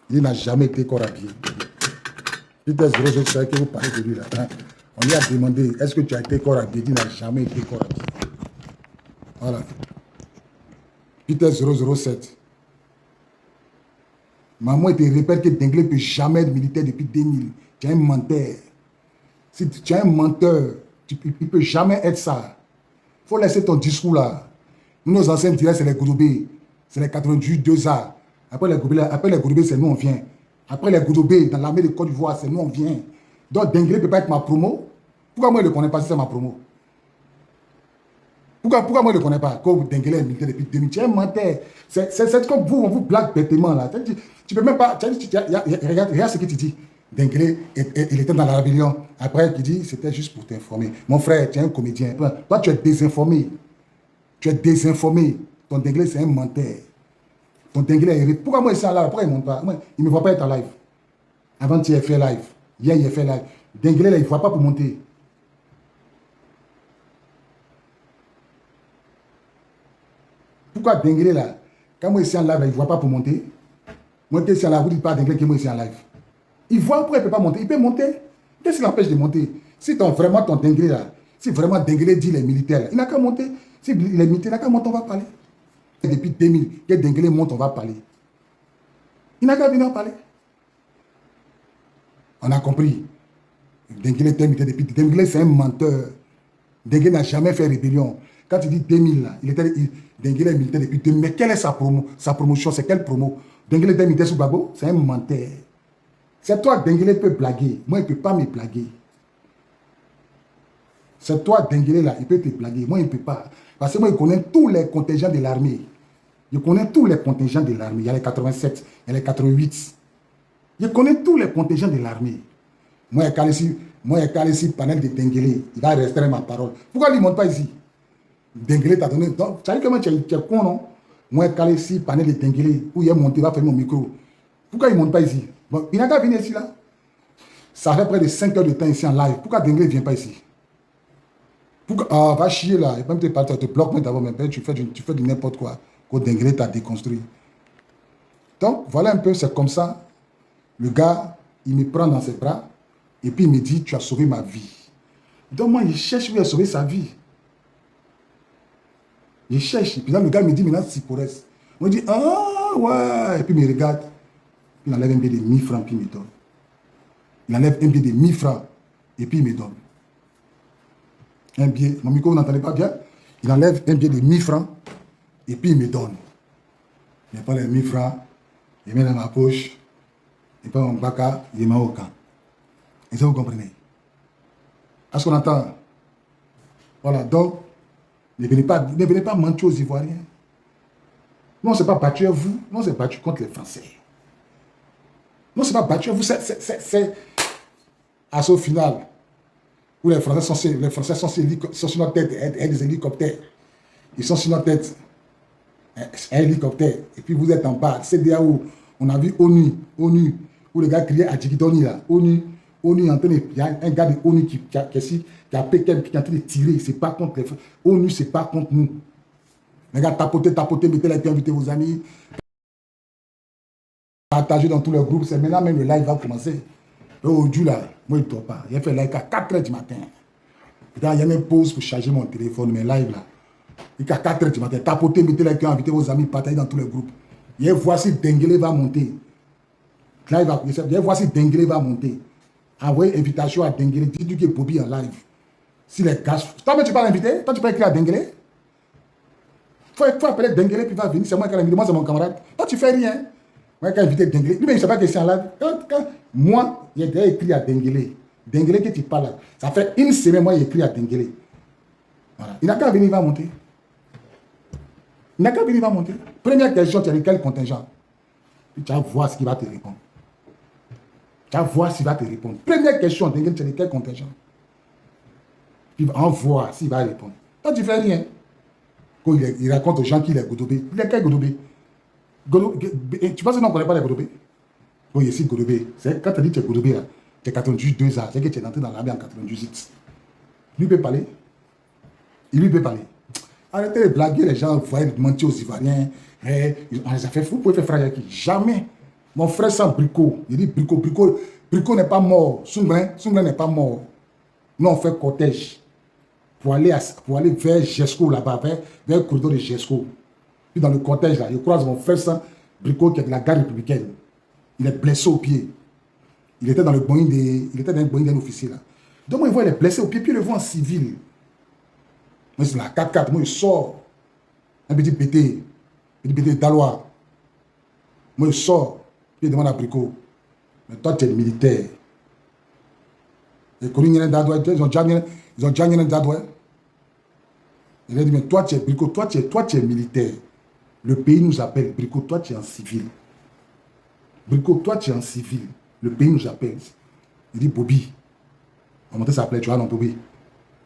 Il n'a jamais été corps habillé. Peter Zoro, je sais que vous parlez de lui là. On lui a demandé, est-ce que tu as été corps habillé? Il n'a jamais été corps habillé. Voilà. Peter 007. Maman, il te répète que Denglé ne peut jamais être militaire depuis 2000. Tu es un menteur. Si tu es un menteur, il ne peut jamais être ça. Il faut laisser ton discours là. Nous, nos anciens diraient c'est les Goudobé. C'est les 88 2A. Après les Goudobé, c'est nous, on vient. Après les Goudobé, dans l'armée de Côte d'Ivoire, c'est nous, on vient. Donc Denglé ne peut pas être ma promo. Pourquoi moi, je ne le connais pas si c'est ma promo? Pourquoi moi, je ne le connais pas? Comme Denglé est militaire depuis 2000. Tu es un menteur. C'est comme vous, on vous blague bêtement là. Tu peux même pas. Regarde ce que tu dis. Denglé, il était dans la rébellion. Après, il dit c'était juste pour t'informer. Mon frère, tu es un comédien. Toi, tu es désinformé. Tu es désinformé. Ton Denglé, c'est un menteur. Ton Denglé est... Pourquoi moi, il est en live? Pourquoi il ne monte pas? Moi, il ne me voit pas être en live. Avant, il a fait live. Hier, il a fait live. Denglé, là, il ne voit pas pour monter. Pourquoi Denglé, là, quand moi, ici en live, là, il ne voit pas pour monter? Moi, ici en live, vous ne dites pas à Denglé que moi, ici en live. Il voit pourquoi il ne peut pas monter. Il peut monter. Qu'est-ce qui l'empêche de monter? Si vraiment ton Denglé, là, si vraiment Denglé dit les militaires, là, il n'a qu'à monter. Si les militaires, il n'a qu'à monter, on va parler. Depuis 2000, que Denglé monte, on va parler. Il n'a qu'à venir en parler. On a compris. Denglé était militaire depuis. Denglé, c'est un menteur. Denglé n'a jamais fait rébellion. Quand tu dis 2000, là, Denglé est militaire depuis 2000. Mais quelle est sa promotion? C'est quelle promo? Denglé était militaire sous Babo? C'est un menteur. C'est toi, Denglé peut blaguer. Moi, il ne peut pas me blaguer. C'est toi, Denglé, là, il peut te blaguer. Moi, il ne peut pas. Parce que moi, il connaît tous les contingents de l'armée. Je connais tous les contingents de l'armée. Il y a les 87, il y a les 88. Je connais tous les contingents de l'armée. Moi, il calé ici, panel de Denglé. Il va restreindre ma parole. Pourquoi il ne monte pas ici? Denglé t'a donné. Donc, tu as dit comment tu es con, non? Moi, il calé ici, panel de Denglé. Où il est monté, il va faire mon micro. Pourquoi il ne monte pas ici? Bon, il n'a qu'à venir ici, là. Ça fait près de 5 heures de temps ici en live. Pourquoi Denglé ne vient pas ici? Pourquoi? Va chier là. Et même tu te bloques d'abord, mais tu fais du n'importe quoi. Que Denglé t'a déconstruit. Donc, voilà un peu, c'est comme ça. Le gars, il me prend dans ses bras et puis il me dit, tu as sauvé ma vie. Donc, moi, il cherche lui à sauver sa vie. Il cherche. Et puis là, le gars me dit, maintenant, c'est pour reste. Moi, je dis, ah, ouais. Et puis il me regarde. Il enlève un billet de 1000 francs, puis il me donne. Il enlève un billet de 1000 francs, et puis il me donne. Un billet, mon micro, vous n'entendez pas bien? Il enlève un billet de 1000 francs, et puis il me donne. Il prend les 1000 francs, il met dans ma poche, il prend mon baka, il met au camp. Et ça, vous comprenez? Est-ce qu'on entend? Voilà, donc, ne venez pas mentir aux Ivoiriens. Nous, on ne s'est pas battu à vous, nous, on s'est battu contre les Français. Non, c'est pas battu. Vous, c'est à ce final où les Français sont sur notre tête avec des hélicoptères. Ils sont sur notre tête. Un hélicoptère. Et puis vous êtes en bas. C'est là où on a vu ONU, où le gars criait à Djigidoni là. ONU en train de. Il y a un gars de ONU qui est en train de tirer. C'est pas contre les Français. ONU, c'est pas contre nous. Les gars, tapotez, mettez la tête, invitez vos amis. Partagé dans tous les groupes, c'est maintenant même le live va commencer. Aujourd'hui là, moi il ne dort pas. Il a fait live à 4 h du matin. Il y a une pause pour charger mon téléphone, mais live là. Il est à 4 h du matin. Tapotez, mettez les cœurs, invitez vos amis, partagez dans tous les groupes. Et voici Denglé va monter. Et voici Denglé va monter. Envoyez invitation à Denglé. Dis-lui que Bobby en live. Si les gars. Toi, mais tu peux l'inviter? Toi, tu peux écrire à Denglé? Il faut appeler Denglé, puis il va venir. C'est moi qui l'invite. Moi, c'est mon camarade. Toi, tu fais rien. Moi, quand invité Denglé, lui, il ne sait pas que c'est en live. Moi, j'ai déjà écrit à Denglé. Denglé que tu parles là. Ça fait une semaine, moi, j'ai écrit à Denglé. Voilà. Il n'a qu'à venir, il va monter. Il n'a qu'à venir, il va monter. Première question, tu as dit quel contingent? Tu vas voir ce qu'il va te répondre. Tu vas voir s'il va te répondre. Première question, Denglé, tu as dit quel contingent? Puis on voit s'il va répondre. Toi, tu ne fais rien. Quand il raconte aux gens qu'il est Godobé. Il est quel Godobé? Tu penses que nous ne connaissons pas les Godobé? Bon, ici, Godobé. Quand tu dis que tu es Godobé, tu es 98 2 ans, c'est que tu es entré dans l'armée en 98. Lui peut parler. Il lui peut parler. Arrêtez de blaguer les gens, vous voyez mentir aux Ivoiriens. On les a fait fous, vous pouvez faire frère qui? Jamais. Mon frère sans Brico. Il dit Brico n'est pas mort. Soumbrun n'est pas mort. Nous, on fait cortège pour aller vers Gesco là-bas, vers le corridor de Gesco. Puis dans le cortège là, je croise mon frère sans Brico qui est de la gare républicaine. Il est blessé au pied. Il était dans le Boeing d'un officier là. Donc moi, il voit, il est blessé au pied, puis il le voit en civil. Moi, c'est la 4x4. Moi, il sort. Un petit pété d'Alois. Moi, il sort. Puis il demande à Brico. Mais toi, tu es militaire. Les Corinthiens d'Adoué, ils ont déjà un d'Adoué. Il a dit, mais toi, tu es Brico, toi, tu es militaire. Le pays nous appelle. Brico, toi, tu es en civil. Brico, toi, tu es en civil. Le pays nous appelle. Il dit, Bobby, on va monter sa plaie, tu vois, non, Bobby.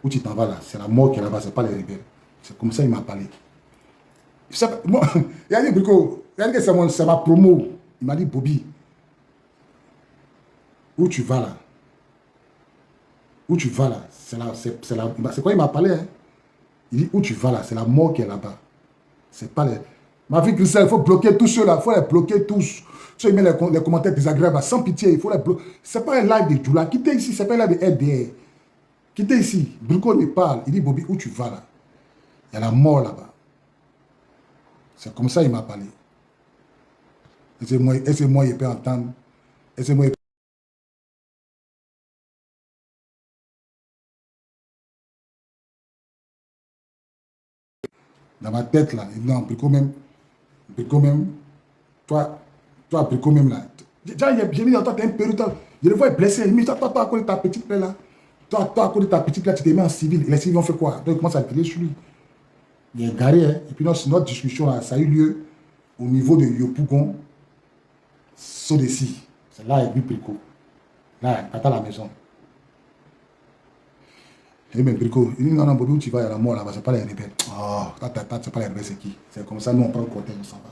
Où tu t'en vas là? C'est la mort qui est là-bas, c'est pas les rebelles. C'est comme ça qu'il m'a parlé. Moi, il a dit, Brico, il a dit que c'est ma promo. Il m'a dit, Bobby, où tu vas là? Où tu vas là? C'est quoi il m'a parlé, hein? Il dit, où tu vas là? C'est la mort qui est là-bas. C'est pas les... Ma vie Christelle, il faut bloquer tous ceux-là. Il faut les bloquer tous. Ceux qui mettent les commentaires désagréables, sans pitié, il faut les bloquer. C'est pas un live de Djoula. Quittez ici, c'est pas un live de RDR. Quittez ici. Brico me parle. Il dit, Bobby, où tu vas là? Il y a la mort là-bas. C'est comme ça qu'il m'a parlé. Et c'est moi, il peut entendre. Et c'est moi, dans ma tête là, non, Brico même, toi, Brico même là. J'ai mis dans toi, t'es un pérutal. Je le vois blessé. Il me dit, toi, à cause de ta petite plaie là. Toi, à cause de ta petite plaie, tu t'es mis en civil. Et les civils ont fait quoi? Donc, il commence à tirer sur lui. Il est garé, hein. Et puis, notre discussion là, ça a eu lieu au niveau de Yopougon, Sodessi. C'est là, avec lui, Brico. Là, il à la maison. Et même Brico, il dit, non, Bobby, où tu vas, il y a la mort là-bas, c'est pas les rebelles. Oh, c'est pas les rebelles, c'est qui? C'est comme ça, nous, on prend le cortège, on s'en va.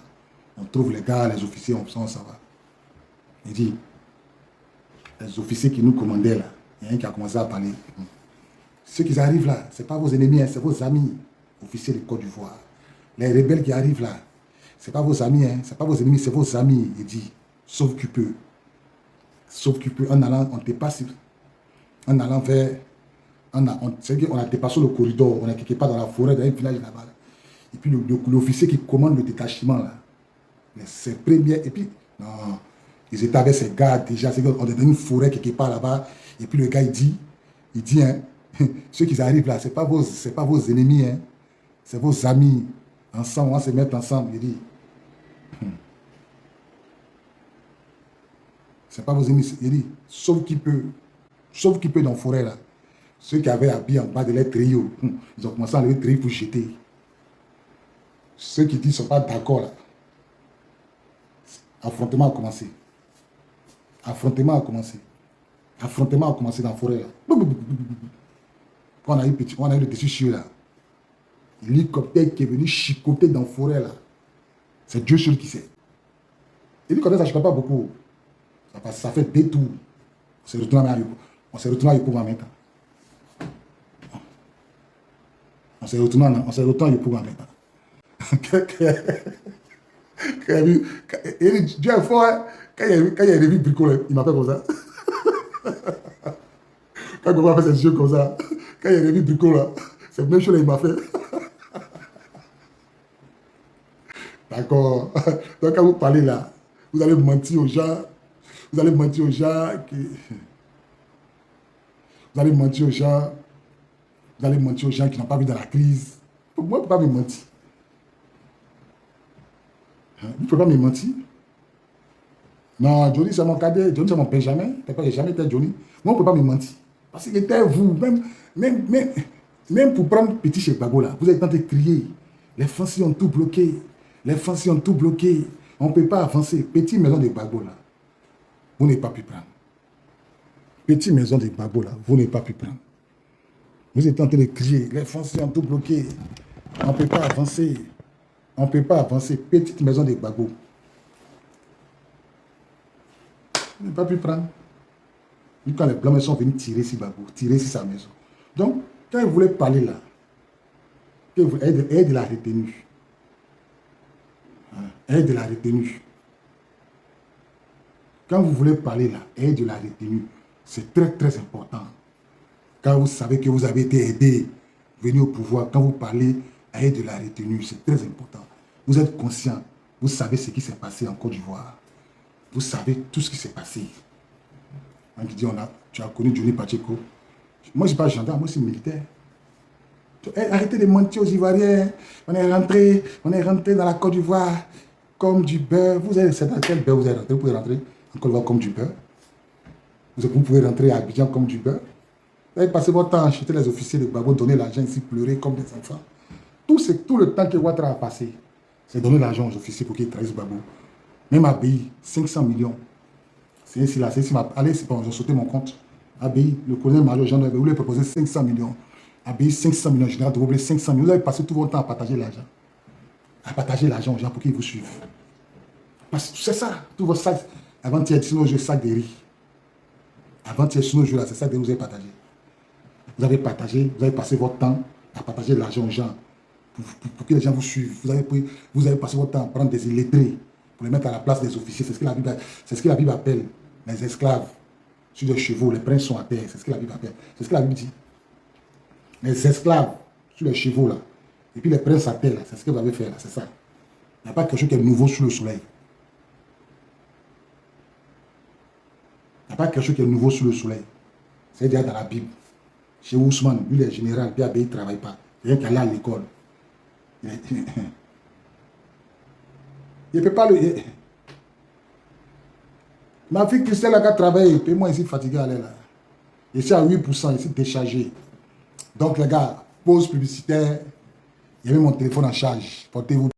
On trouve les gars, les officiers, on s'en va. Il dit, les officiers qui nous commandaient là, il y a un qui a commencé à parler. Ceux qui arrivent là, ce n'est pas vos ennemis, hein, c'est vos amis, officiers de Côte d'Ivoire. Les rebelles qui arrivent là, ce n'est pas vos amis, hein, ce n'est pas vos ennemis, c'est vos amis. Il dit, sauf qu'il peut. Sauf qu'il peut, en allant, on dépasse, en allant vers... On a dépassé le corridor, on est quelque part dans la forêt, dans un village là-bas. Et puis l'officier qui commande le détachement, là, ses premiers, et puis, non, ils étaient avec ces gars déjà, on est dans une forêt quelque part là-bas, et puis le gars il dit, hein, ceux qui arrivent là, ce n'est pas vos ennemis, hein, c'est vos amis, ensemble, on va se mettre ensemble, il dit, c'est pas vos ennemis, il dit, sauf qui peut dans la forêt là. Ceux qui avaient habillé en bas de leur trio, ils ont commencé à enlever le trio pour jeter. Ceux qui disent qu'ils ne sont pas d'accord là. Affrontement a commencé. Affrontement a commencé dans la forêt là. Quand on a eu le dessus sur là. L'hélicoptère qui est venu chicoter dans la forêt là. C'est Dieu seul qui sait. L'hélicoptère ça ne chicote pas beaucoup. Ça fait des tours. On s'est retourné à Yopougon maintenant. On s'est retourné à Yopougon maintenant. Dieu est fort, hein? Quand il a revu Brico, il m'a fait comme ça. Quand il m'a fait ses yeux comme ça, quand il a revu Brico, là, c'est la même chose qu'il m'a fait. D'accord. Donc quand vous parlez là, vous allez mentir aux gens. Vous allez mentir aux gens qui n'ont pas vu dans la crise. Moi, je ne peux pas me mentir. Vous ne pouvez pas me mentir. Non, Johnny, c'est mon cadet. Johnny, c'est mon Benjamin. J'ai jamais été Johnny. Moi, on ne peut pas me mentir. Parce que c'était vous. Même pour prendre petit chez Gbagbo, là, vous êtes en train de crier. Les Français ont tout bloqué. On ne peut pas avancer. Petite maison de Gbagbo, là. Vous n'avez pas pu prendre. Petite maison de Gbagbo, là. Vous n'avez pas pu prendre. Vous êtes en train de crier. Les Français ont tout bloqué. On ne peut pas avancer. Petite maison de Gbagbo. Vous n'avez pas pu prendre. Quand les Blancs sont venus tirer sur Gbagbo, tirer sur sa maison. Donc, quand ils voulaient parler là, ayez de la retenue. Ayez de la retenue. Quand vous voulez parler là, ayez de la retenue. C'est très très important. Quand vous savez que vous avez été aidé, venu au pouvoir, quand vous parlez, ayez de la retenue. C'est très important. Vous êtes conscient. Vous savez ce qui s'est passé en Côte d'Ivoire. Vous savez tout ce qui s'est passé. On dit, tu as connu Johnny Pacheco. Moi, je ne suis pas gendarme, moi, je suis militaire. Arrêtez de mentir aux Ivoiriens. On est rentré dans la Côte d'Ivoire comme du beurre. Vous avez dans quel beurre vous êtes rentré? Vous pouvez rentrer en Côte d'Ivoire comme du beurre. Vous pouvez rentrer à Abidjan comme du beurre. Vous avez passé votre temps à acheter les officiers de Gbagbo, donner l'argent ici, pleurer comme des enfants. Tout le temps que Ouattara a passé, c'est donner l'argent aux officiers pour qu'ils trahissent Gbagbo. Même ABI, 500 millions. C'est ici, là, c'est ici. Allez, c'est bon, j'ai sauté mon compte. ABI, le colonel-major Jean Noël, vous lui proposé 500 millions. ABI, 500 millions, général de Gaulle, 500 millions. Vous avez passé tout votre temps à partager l'argent. À partager l'argent aux gens pour qu'ils vous suivent. Parce que c'est ça, tout votre sac. Avant-hier, sinon je sac de riz. Avant-hier, sinon je là, c'est ça que vous avez partagé. Vous avez partagé, vous avez passé votre temps à partager l'argent aux gens pour que les gens vous suivent. Vous avez passé votre temps à prendre des illettrés pour les mettre à la place des officiers. C'est ce que la Bible appelle les esclaves sur les chevaux. Les princes sont à terre. C'est ce que la Bible appelle. C'est ce que la Bible dit. Les esclaves sur les chevaux là. Et puis les princes à terre là. C'est ce que vous avez fait là. C'est ça. Il n'y a pas quelque chose qui est nouveau sous le soleil. Il n'y a pas quelque chose qui est nouveau sous le soleil. C'est déjà dans la Bible. Chez Ousmane, lui, il est général, puis il ne travaille pas. Il est allé à l'école. Il ne peut pas le... Ma fille Christelle a travaillé, puis moi ici fatigué à l'aller là. Ici à 8%, ici déchargé. Donc les gars, pause publicitaire. Il y avait mon téléphone en charge. Portez-vous.